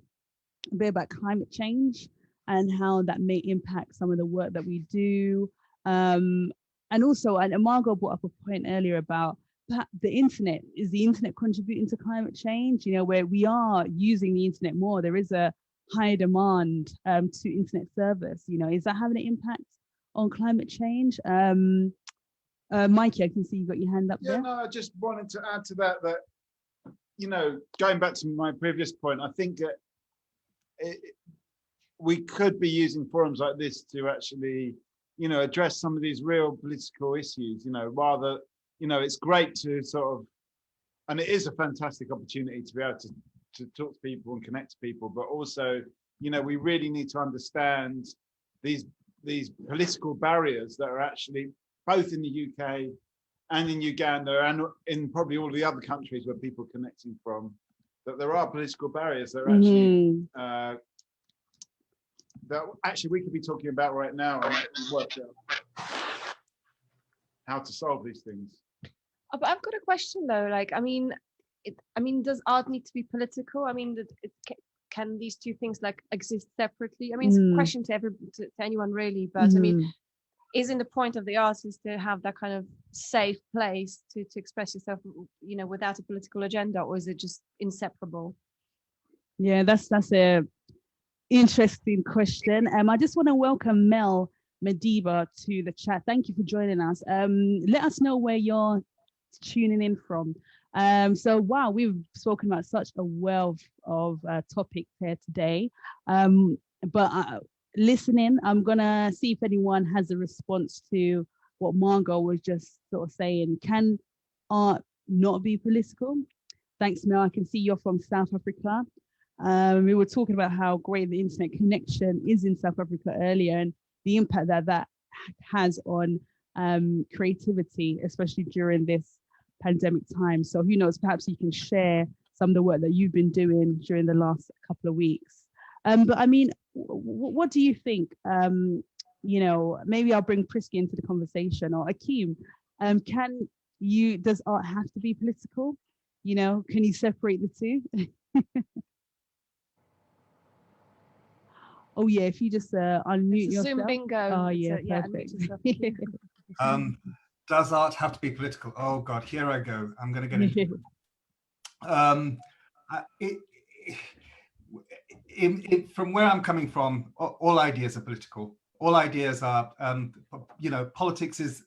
A: climate change and how that may impact some of the work that we do. And also, and Margot brought up a point earlier about the internet. Is the internet contributing to climate change? Where we are using the internet more, there is a higher demand to internet service. Is that having an impact on climate change? Mikey, I can see you got your hand up there.
J: No, I just wanted to add to that, going back to my previous point, I think that we could be using forums like this to actually, address some of these real political issues, rather, it's great to sort of, and it is a fantastic opportunity to be able to talk to people and connect to people, but also, we really need to understand these political barriers that are actually both in the UK and in Uganda and in probably all the other countries where people are connecting from, that there are political barriers that are actually that actually we could be talking about right now and work out how to solve these things.
B: But I've got a question though. Like, does art need to be political? Can these two things like exist separately? It's a question to anyone really, but isn't the point of the artist to have that kind of safe place to express yourself, without a political agenda, or is it just inseparable?
A: Yeah, that's a interesting question. I just want to welcome Mel Madiba to the chat. Thank you for joining us. Let us know where you're tuning in from. So wow, we've spoken about such a wealth of topics here today. But listening, I'm gonna see if anyone has a response to what Margot was just sort of saying. Can art not be political? Thanks, Mel. I can see you're from South Africa. We were talking about how great the internet connection is in South Africa earlier and the impact that has on creativity, especially during this pandemic time. So who knows, perhaps you can share some of the work that you've been doing during the last couple of weeks. But what do you think? Maybe I'll bring Prisky into the conversation, or Akeem. Does art have to be political? Can you separate the two? Oh yeah, if you just unmute yourself.
B: Zoom bingo.
A: Oh yeah, perfect.
D: Does art have to be political? Oh God, here I go. I'm going to get into it. From where I'm coming from, all ideas are political. All ideas are, politics is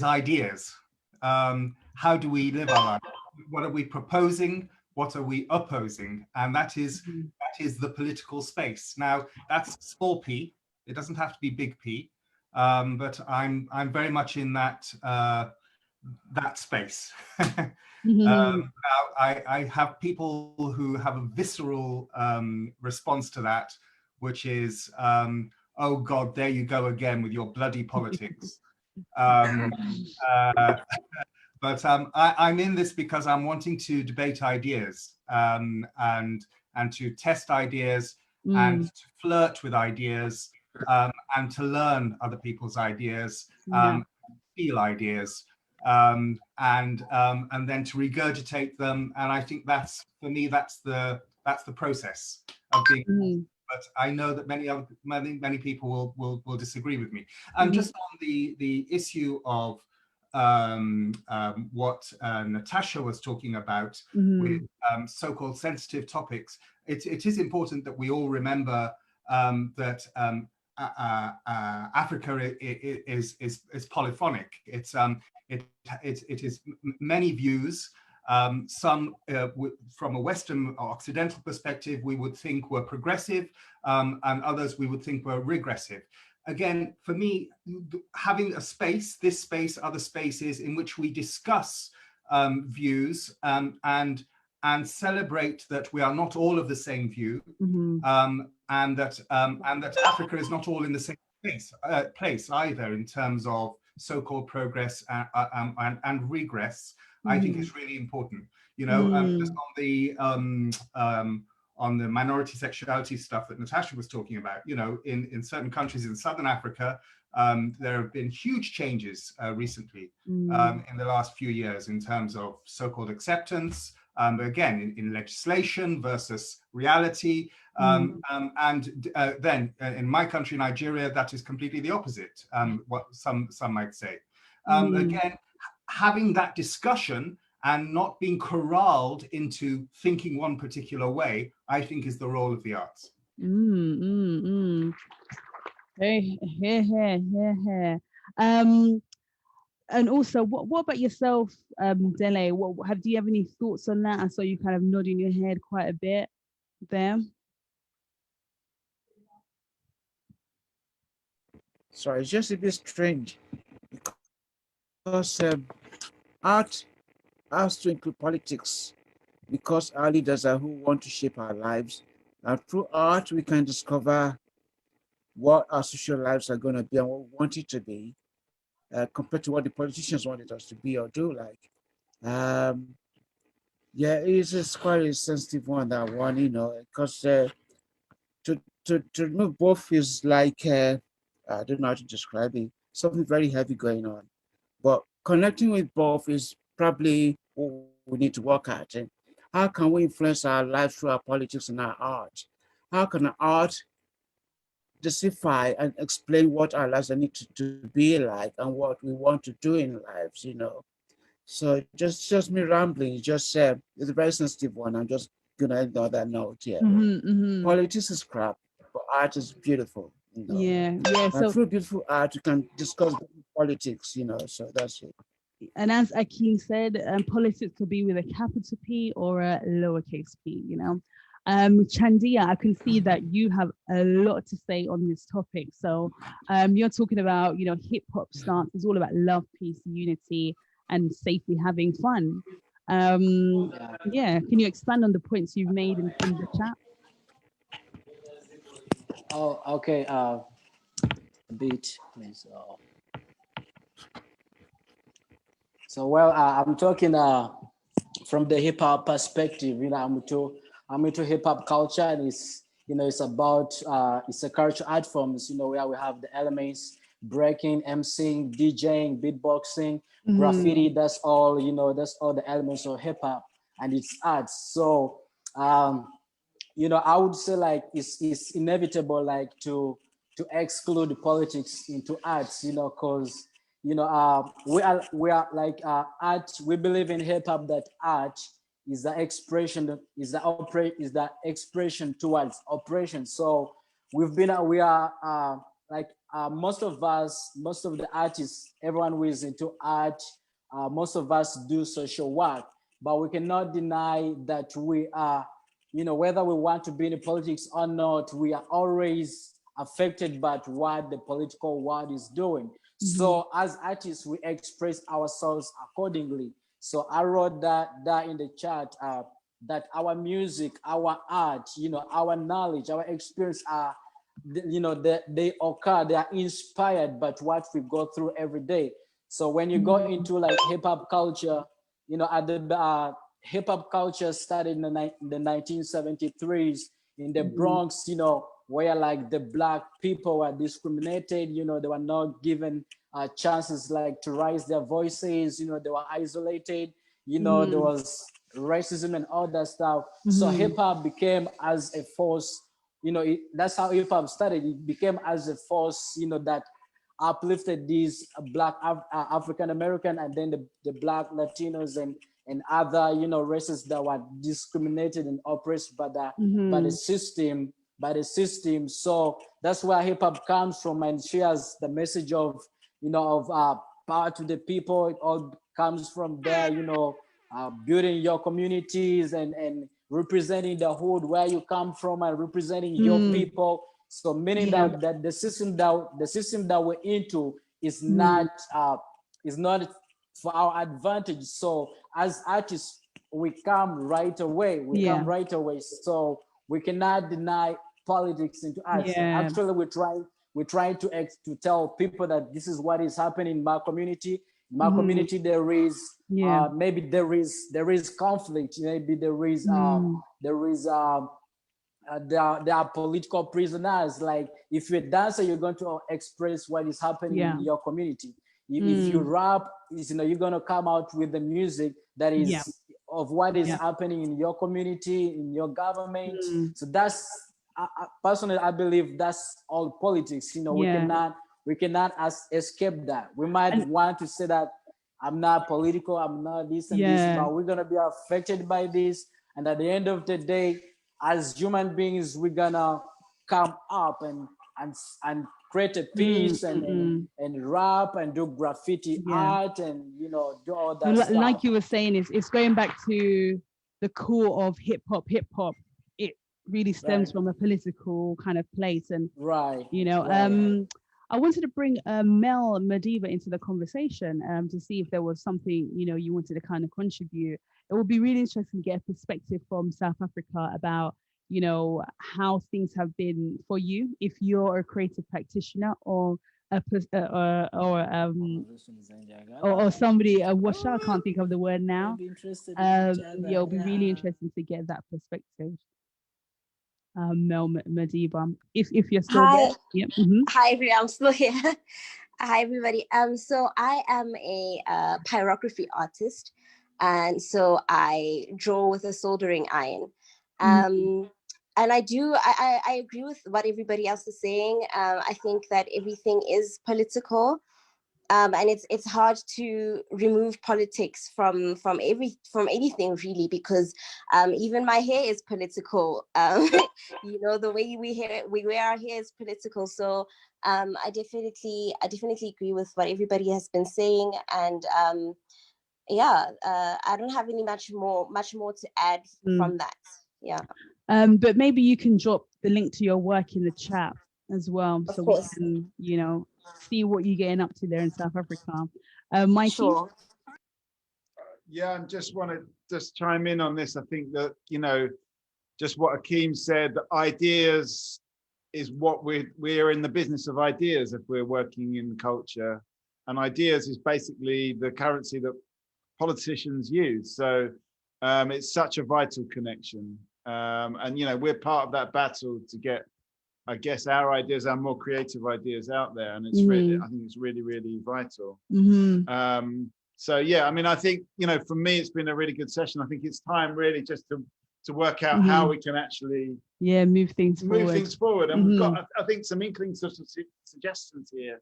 D: ideas. How do we live our life? What are we proposing? What are we opposing? And that is the political space. Now, that's small p, It doesn't have to be big P, but I'm very much in that that space. I have people who have a visceral response to that, which is, oh God, there you go again with your bloody politics. But I'm in this because I'm wanting to debate ideas and to test ideas and to flirt with ideas and to learn other people's ideas, feel ideas, and then to regurgitate them. And I think that's, for me, that's the process of being. But I know that many people will disagree with me. And just on the issue of what Natasha was talking about with so-called sensitive topics, it is important that we all remember that Africa is polyphonic. It is many views. Some from a Western or Occidental perspective, we would think were progressive, and others we would think were regressive. Again, for me, having a space, this space, other spaces in which we discuss views and celebrate that we are not all of the same view, and that Africa is not all in the same place either in terms of so-called progress and regress. I think is really important. You know, just on the minority sexuality stuff that Natasha was talking about, you know, in certain countries in Southern Africa, there have been huge changes recently in the last few years in terms of so-called acceptance, again, in legislation versus reality. Then in my country, Nigeria, that is completely the opposite, what some might say. Again, having that discussion and not being corralled into thinking one particular way, I think is the role of the arts.
A: Hey. And also, what about yourself, Dele? Do you have any thoughts on that? I saw you kind of nodding your head quite a bit there.
M: Sorry, it's just a bit strange because art has to include politics, because our leaders are who want to shape our lives. And through art, we can discover what our social lives are going to be and what we want it to be, compared to what the politicians wanted us to be or do. Like, yeah, it's quite a sensitive one, that one, you know, because to remove both is like, I don't know how to describe it, something very heavy going on. But connecting with both is probably what we need to work at. And how can we influence our lives through our politics and our art? How can art justify and explain what our lives need to be like and what we want to do in lives, you know? So just me rambling, it's a very sensitive one. I'm just gonna end on that note here. Politics is crap, but art is beautiful, you know?
A: Yeah.
M: And through beautiful art, you can discuss politics, you know, so that's it.
A: And as Akeem said, politics could be with a capital P or a lowercase p, you know. Chandia, I can see that you have a lot to say on this topic. So you're talking about, you know, hip hop stance is all about love, peace, unity, and safely having fun. Yeah, can you expand on the points you've made in the chat?
F: Oh, okay. A bit, please. So, well, I'm talking from the hip hop perspective. You know, I'm into hip hop culture, and it's, you know, it's about it's a culture art forms. You know, where we have the elements: breaking, emceeing, DJing, beatboxing, graffiti. That's all. You know, that's all the elements of hip hop, and it's arts. So, you know, I would say like it's inevitable like to exclude politics into arts. You know, because, you know, we are like art. We believe in hip hop that art is the expression, is the expression towards operation. So we are like most of the artists, everyone who is into art, most of us do social work, but we cannot deny that we are, you know, whether we want to be in politics or not, we are always affected by what the political world is doing. So as artists, we express ourselves accordingly. So I wrote that in the chat, that our music, our art, our knowledge, our experience are, they occur, they are inspired by what we go through every day. So when you go into like hip hop culture, at the hip hop culture started in the 1973s in the Bronx, where like the Black people were discriminated, they were not given chances like to raise their voices, they were isolated, there was racism and all that stuff. So hip hop became as a force, that's how hip hop started. It became as a force, that uplifted these Black African American and then the Black Latinos and other, races that were discriminated and oppressed by the system. So that's where hip hop comes from and shares the message of, power to the people. It all comes from there, building your communities and representing the hood where you come from and representing your people. So meaning that the system that we're into is not for our advantage. So as artists, we come right away. So we cannot deny politics into us. Actually, we're trying to tell people that this is what is happening in my community. In my community, there is maybe there is conflict. Maybe there are political prisoners. Like if you're a dancer, you're going to express what is happening in your community. If you rap, you're going to come out with the music that is of what is happening in your community, in your government. So that's personally, I believe that's all politics. We cannot escape that. We might want to say that I'm not political, I'm not this and this, but we're gonna be affected by this. And at the end of the day, as human beings, we're gonna come up and create a piece and rap and do graffiti art and do all that stuff.
A: Like you were saying, it's going back to the core of hip hop. It really stems from a political kind of place, and I wanted to bring Mel Madiba into the conversation to see if there was something you wanted to kind of contribute. It would be really interesting to get a perspective from South Africa about how things have been for you, if you're a creative practitioner or or somebody, a washer. I can't think of the word now. It'll be really interesting to get that perspective. Mel Madiba, if you're still there. Yep.
Q: Hi, everyone. I'm still here. Hi, everybody. So I am a pyrography artist, and so I draw with a soldering iron. And I agree with what everybody else is saying. I think that everything is political. And it's hard to remove politics from anything really, because even my hair is political. The way we wear our hair is political. So I definitely agree with what everybody has been saying, and I don't have any much more to add from that.
A: But maybe you can drop the link to your work in the chat as well, so we can see what you're getting up to there in South Africa. Mikey?
Q: Sure.
J: I just want to chime in on this. I think that just what Akeem said, that ideas is what we're in the business of ideas if we're working in culture, and ideas is basically the currency that politicians use. So it's such a vital connection, and we're part of that battle to get, I guess, our ideas, our more creative ideas out there, and it's really, I think it's really, really vital. So I think for me it's been a really good session. I think it's time really just to work out how we can actually
A: move things forward.
J: And we've got, I think, some inklings of some suggestions here.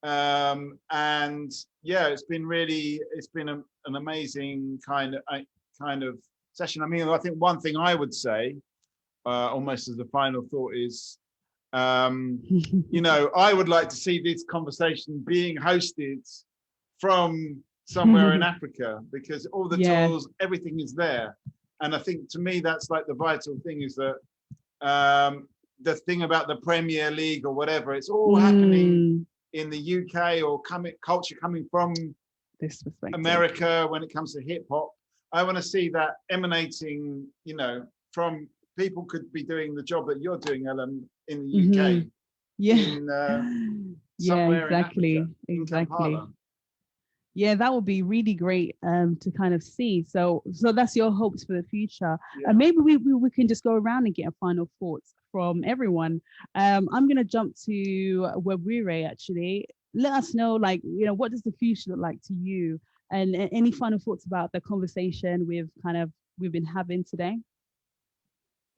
J: And it's been an amazing kind of session. I mean, I think one thing I would say, almost as a final thought, is I would like to see this conversation being hosted from somewhere in Africa, because all the tools, everything is there. And I think to me, that's like the vital thing, is that the thing about the Premier League or whatever. It's all happening in the UK or culture coming from
A: this
J: America when it comes to hip hop. I want to see that emanating, you know, from people could be doing the job that you're doing, Ellen, in the UK.
A: Yeah. Yeah,
J: exactly.
A: Exactly. Yeah, that would be really great to kind of see. So that's your hopes for the future.
J: Yeah.
A: Maybe we can just go around and get a final thoughts from everyone. I'm going to jump to Webwire actually. Let us know, like, you know, what does the future look like to you? And any final thoughts about the conversation we've been having today?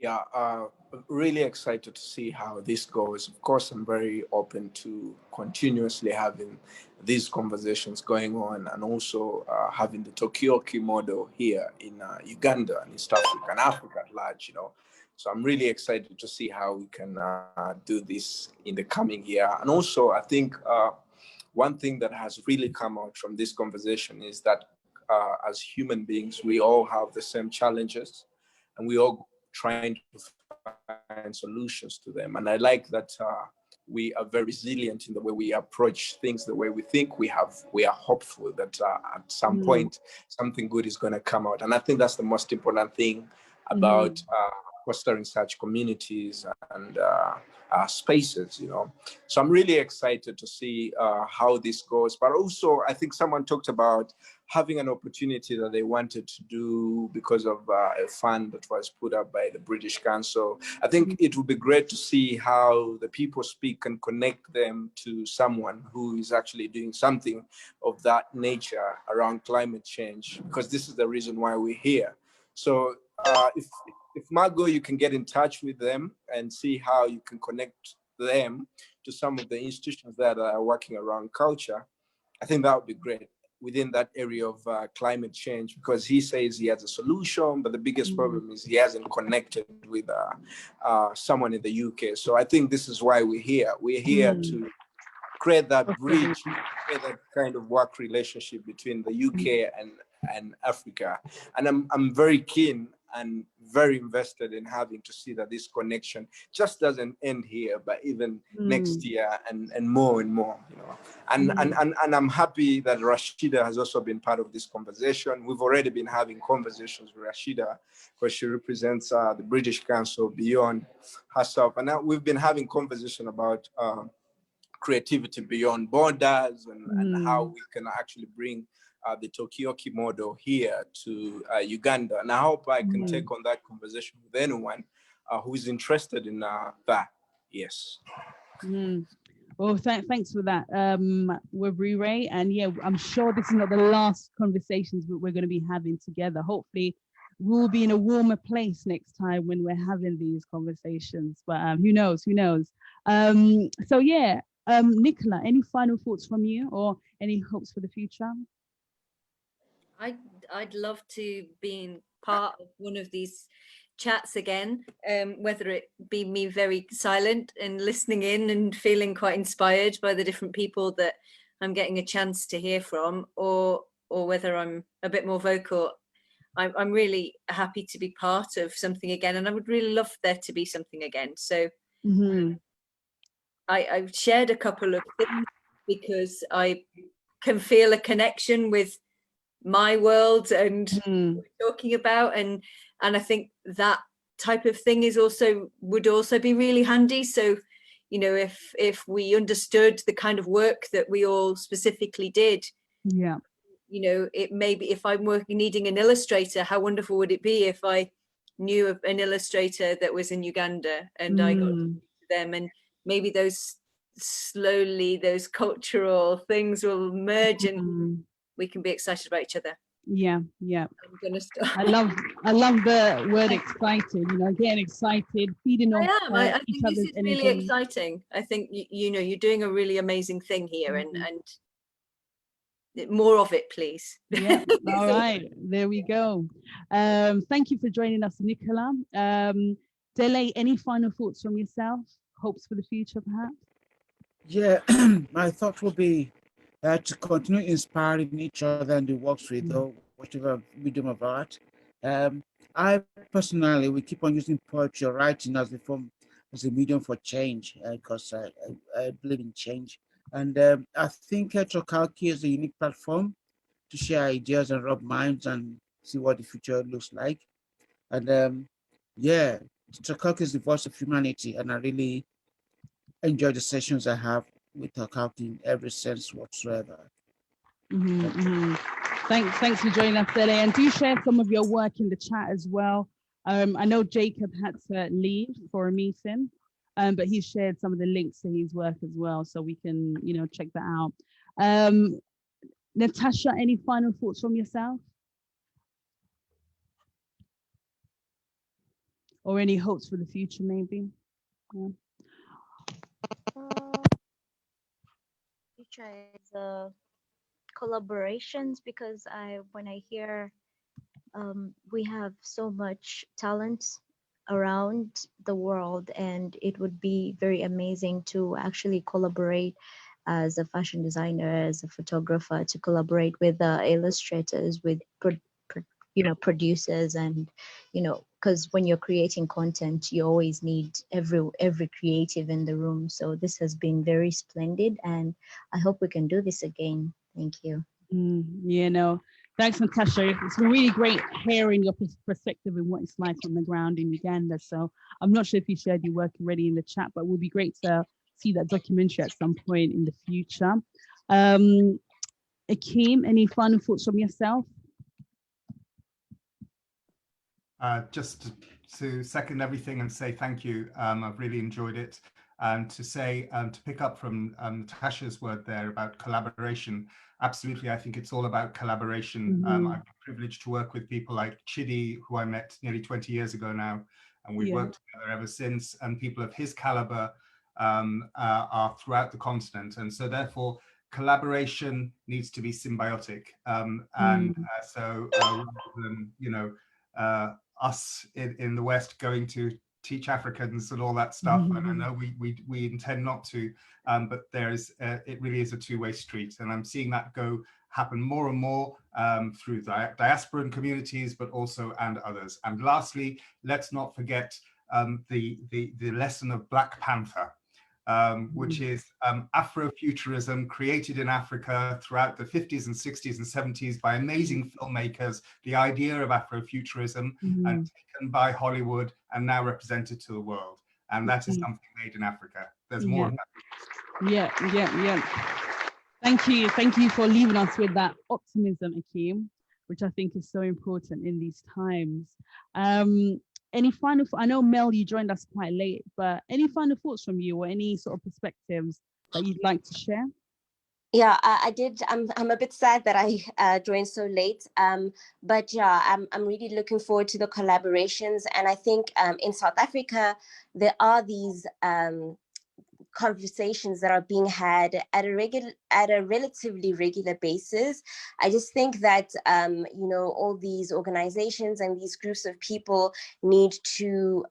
I: Yeah, really excited to see how this goes. Of course, I'm very open to continuously having these conversations going on, and also having the Talkaoke model here in Uganda and East Africa and Africa at large, you know. So I'm really excited to see how we can do this in the coming year. And also, I think one thing that has really come out from this conversation is that as human beings, we all have the same challenges, and we all trying to find solutions to them. And I like that we are very resilient in the way we approach things, the way we think. We are hopeful that at some point something good is going to come out. And I think that's the most important thing about fostering such communities and spaces, you know. So I'm really excited to see how this goes. But also, I think someone talked about having an opportunity that they wanted to do because of a fund that was put up by the British Council. I think it would be great to see how the people speak and connect them to someone who is actually doing something of that nature around climate change, because this is the reason why we're here. So if Margot, you can get in touch with them and see how you can connect them to some of the institutions that are working around culture, I think that would be great within that area of climate change, because he says he has a solution, but the biggest problem is he hasn't connected with someone in the UK. So I think this is why we're here. We're here to create that bridge, create that kind of work relationship between the UK and Africa. And I'm very keen and very invested in having to see that this connection just doesn't end here, but even next year and more and more, you know. And I'm happy that Rashida has also been part of this conversation. We've already been having conversations with Rashida because she represents the British Council beyond herself. And now we've been having conversation about creativity beyond borders and how we can actually bring the Talkaoke model here to Uganda. And I hope I can take on that conversation with anyone who is interested in that. Yes.
A: Well, thanks for that, Webwire. And yeah, I'm sure this is not the last conversations we're going to be having together. Hopefully, we'll be in a warmer place next time when we're having these conversations. But who knows? Who knows? So yeah, Nicola, any final thoughts from you or any hopes for the future?
E: I'd love to be part of one of these chats again, whether it be me very silent and listening in and feeling quite inspired by the different people that I'm getting a chance to hear from, or whether I'm a bit more vocal. I'm really happy to be part of something again, and I would really love there to be something again. So I've shared a couple of things because I can feel a connection with my world and what we're talking about, and I think that type of thing would also be really handy. So, you know, if we understood the kind of work that we all specifically did,
A: you
E: know, it may be, if I'm needing an illustrator, how wonderful would it be if I knew of an illustrator that was in Uganda and I got to speak to them, and maybe those cultural things will merge and we can be excited about each other.
A: Yeah. I'm gonna start. I love the word excited, you know, getting excited, feeding off
E: I
A: each
E: think this
A: other's
E: is
A: energy.
E: really exciting. I think you know, you're doing a really amazing thing here, and more of it, please.
A: Yeah. All right, there we go. Thank you for joining us, Nicola. Dele, any final thoughts from yourself? Hopes for the future, perhaps?
M: Yeah, my thought would be to continue inspiring each other in the works we do, whatever medium of art. I personally will keep on using poetry or writing as a form as a medium for change, because I believe in change. And I think Talkaoke is a unique platform to share ideas and rub minds and see what the future looks like. And yeah, Talkaoke is the voice of humanity, and I really enjoy the sessions I have with Talkaoke in every sense whatsoever.
A: Thanks for joining us, Dele, and do share some of your work in the chat as well. I know Jacob had to leave for a meeting, but he shared some of the links to his work as well, so we can, check that out. Natasha, any final thoughts from yourself? Or any hopes for the future, maybe? Yeah.
P: Future is collaborations, because when I hear we have so much talent around the world, and it would be very amazing to actually collaborate as a fashion designer, as a photographer, to collaborate with illustrators, with producers, and because when you're creating content, you always need every creative in the room. So this has been very splendid, and I hope we can do this again. Thank you.
A: Thanks, Natasha. It's been really great hearing your perspective and what it's like on the ground in Uganda. So I'm not sure if you shared your work already in the chat, but it will be great to see that documentary at some point in the future. Akeem, any final thoughts from yourself?
D: Just to second everything and say thank you. I've really enjoyed it. And to say, to pick up from Natasha's word there about collaboration, absolutely, I think it's all about collaboration. I've been privileged to work with people like Chidi, who I met nearly 20 years ago now, and we've worked together ever since, and people of his caliber are throughout the continent. And so therefore, collaboration needs to be symbiotic. So rather than, us in the West going to teach Africans and all that stuff, and I know we intend not to, but it really is a two-way street, and I'm seeing that happen more and more through diasporan communities, but also and others. And lastly, let's not forget the lesson of Black Panther, which is Afrofuturism created in Africa throughout the 50s and 60s and 70s by amazing filmmakers, the idea of Afrofuturism, and taken by Hollywood and now represented to the world. And that is something made in Africa. There's more of that.
A: Yeah. Thank you for leaving us with that optimism, Akeem, which I think is so important in these times. Any final, I know Mel, you joined us quite late, but any final thoughts from you or any sort of perspectives that you'd like to share?
Q: Yeah, I did. I'm a bit sad that I joined so late. But yeah, I'm really looking forward to the collaborations. And I think in South Africa, there are these conversations that are being had at a relatively regular basis. I just think that all these organizations and these groups of people need to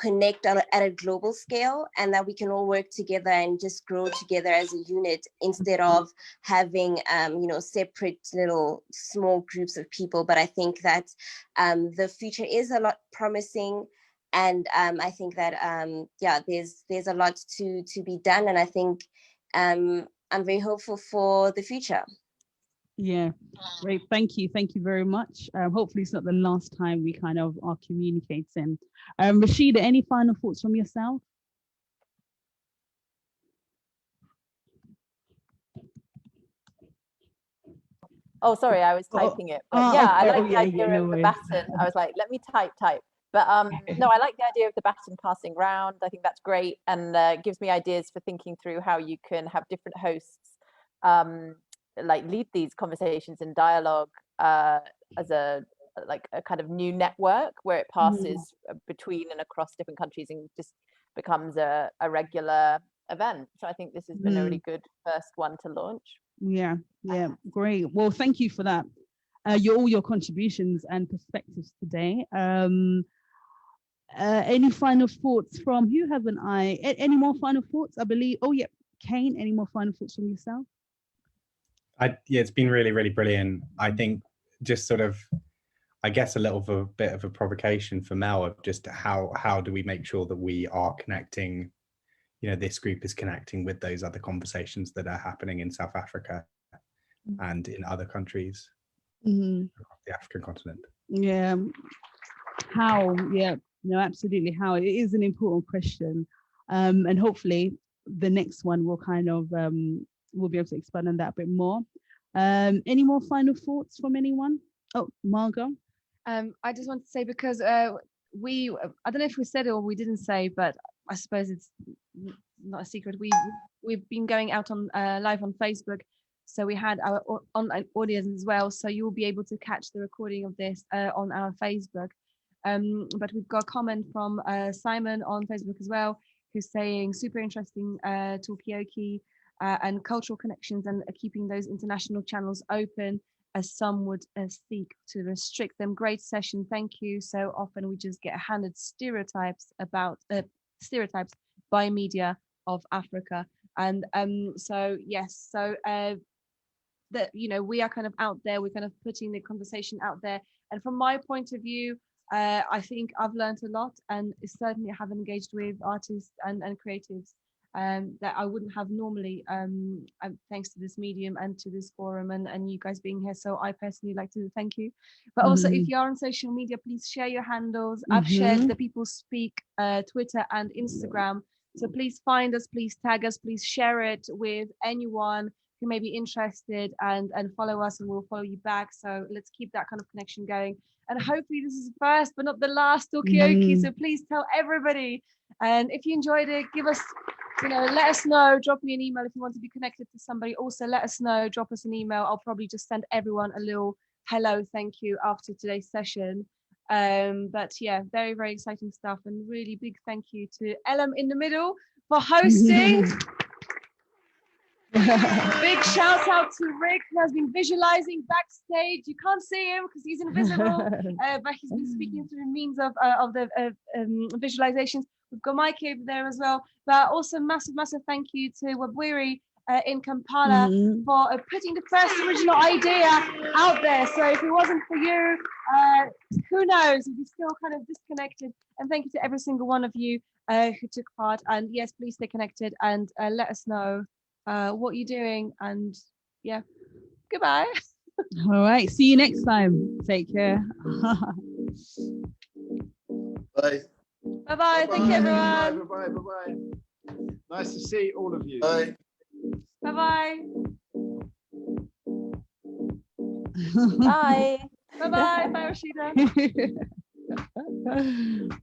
Q: connect at a global scale, and that we can all work together and just grow together as a unit instead of having separate little small groups of people. But I think that the future is a lot promising. And I think that there's a lot to be done, and I think I'm very hopeful for the future.
A: Yeah, great. Thank you very much. Hopefully it's not the last time we kind of are communicating. Rashida, any final thoughts from yourself?
N: Oh, sorry, I was typing it. But yeah, I like the idea of the baton. I was like, let me type. But no, I like the idea of the baton passing round. I think that's great, and gives me ideas for thinking through how you can have different hosts lead these conversations and dialogue as a kind of new network where it passes between and across different countries and just becomes a regular event. So I think this has been a really good first one to launch.
A: Yeah, great. Well, thank you for that. All your contributions and perspectives today. Any final thoughts from who haven't I? Any more final thoughts? I believe. Oh yeah, Kane. Any more final thoughts from yourself?
K: Yeah, it's been really, really brilliant. I think just sort of I guess a bit of a provocation for Mel of just how do we make sure that we are connecting, this group is connecting with those other conversations that are happening in South Africa and in other countries across the African continent.
A: Yeah. How? Yeah. No, absolutely. How? It is an important question, and hopefully the next one will kind of we'll be able to expand on that a bit more. Any more final thoughts from anyone? Oh, Margot.
B: I just want to say, because I don't know if we said it or we didn't say, but I suppose it's not a secret. We've been going out on live on Facebook, so we had our online audience as well. So you'll be able to catch the recording of this on our Facebook. But we've got a comment from Simon on Facebook as well, who's saying super interesting Talkaoke and cultural connections and keeping those international channels open, as some would seek to restrict them. Great session, thank you. So often we just get handed stereotypes by media of Africa, and so yes, so that we are kind of out there, we're kind of putting the conversation out there, and from my point of view, I think I've learned a lot, and certainly have engaged with artists and creatives that I wouldn't have normally, thanks to this medium and to this forum and you guys being here. So I personally like to thank you. But also, if you are on social media, please share your handles. I've shared the People Speak Twitter and Instagram. So please find us, please tag us, please share it with anyone who may be interested, and follow us, and we'll follow you back. So let's keep that kind of connection going. And hopefully this is the first but not the last Talkaoke. So please tell everybody. And if you enjoyed it, give us, let us know. Drop me an email if you want to be connected to somebody. Also, let us know. Drop us an email. I'll probably just send everyone a little hello, thank you after today's session. But yeah, very, very exciting stuff. And really big thank you to Elam in the middle for hosting. Big shout out to Rick, who has been visualizing backstage. You can't see him because he's invisible, but he's been speaking through means of the visualizations. We've got Mike over there as well. But also massive thank you to Wabwiri in Kampala for putting the first original idea out there. So if it wasn't for you, who knows? We'd be still kind of disconnected. And thank you to every single one of you who took part. And yes, please stay connected and let us know what you're doing. And yeah, goodbye.
A: All right, see you next time. Take care.
H: Bye.
B: Bye-bye. Thank you, everyone.
J: Bye-bye. Nice to see all of you.
H: Bye.
B: Bye-bye.
N: Bye.
B: Bye-bye. Bye, Rashida.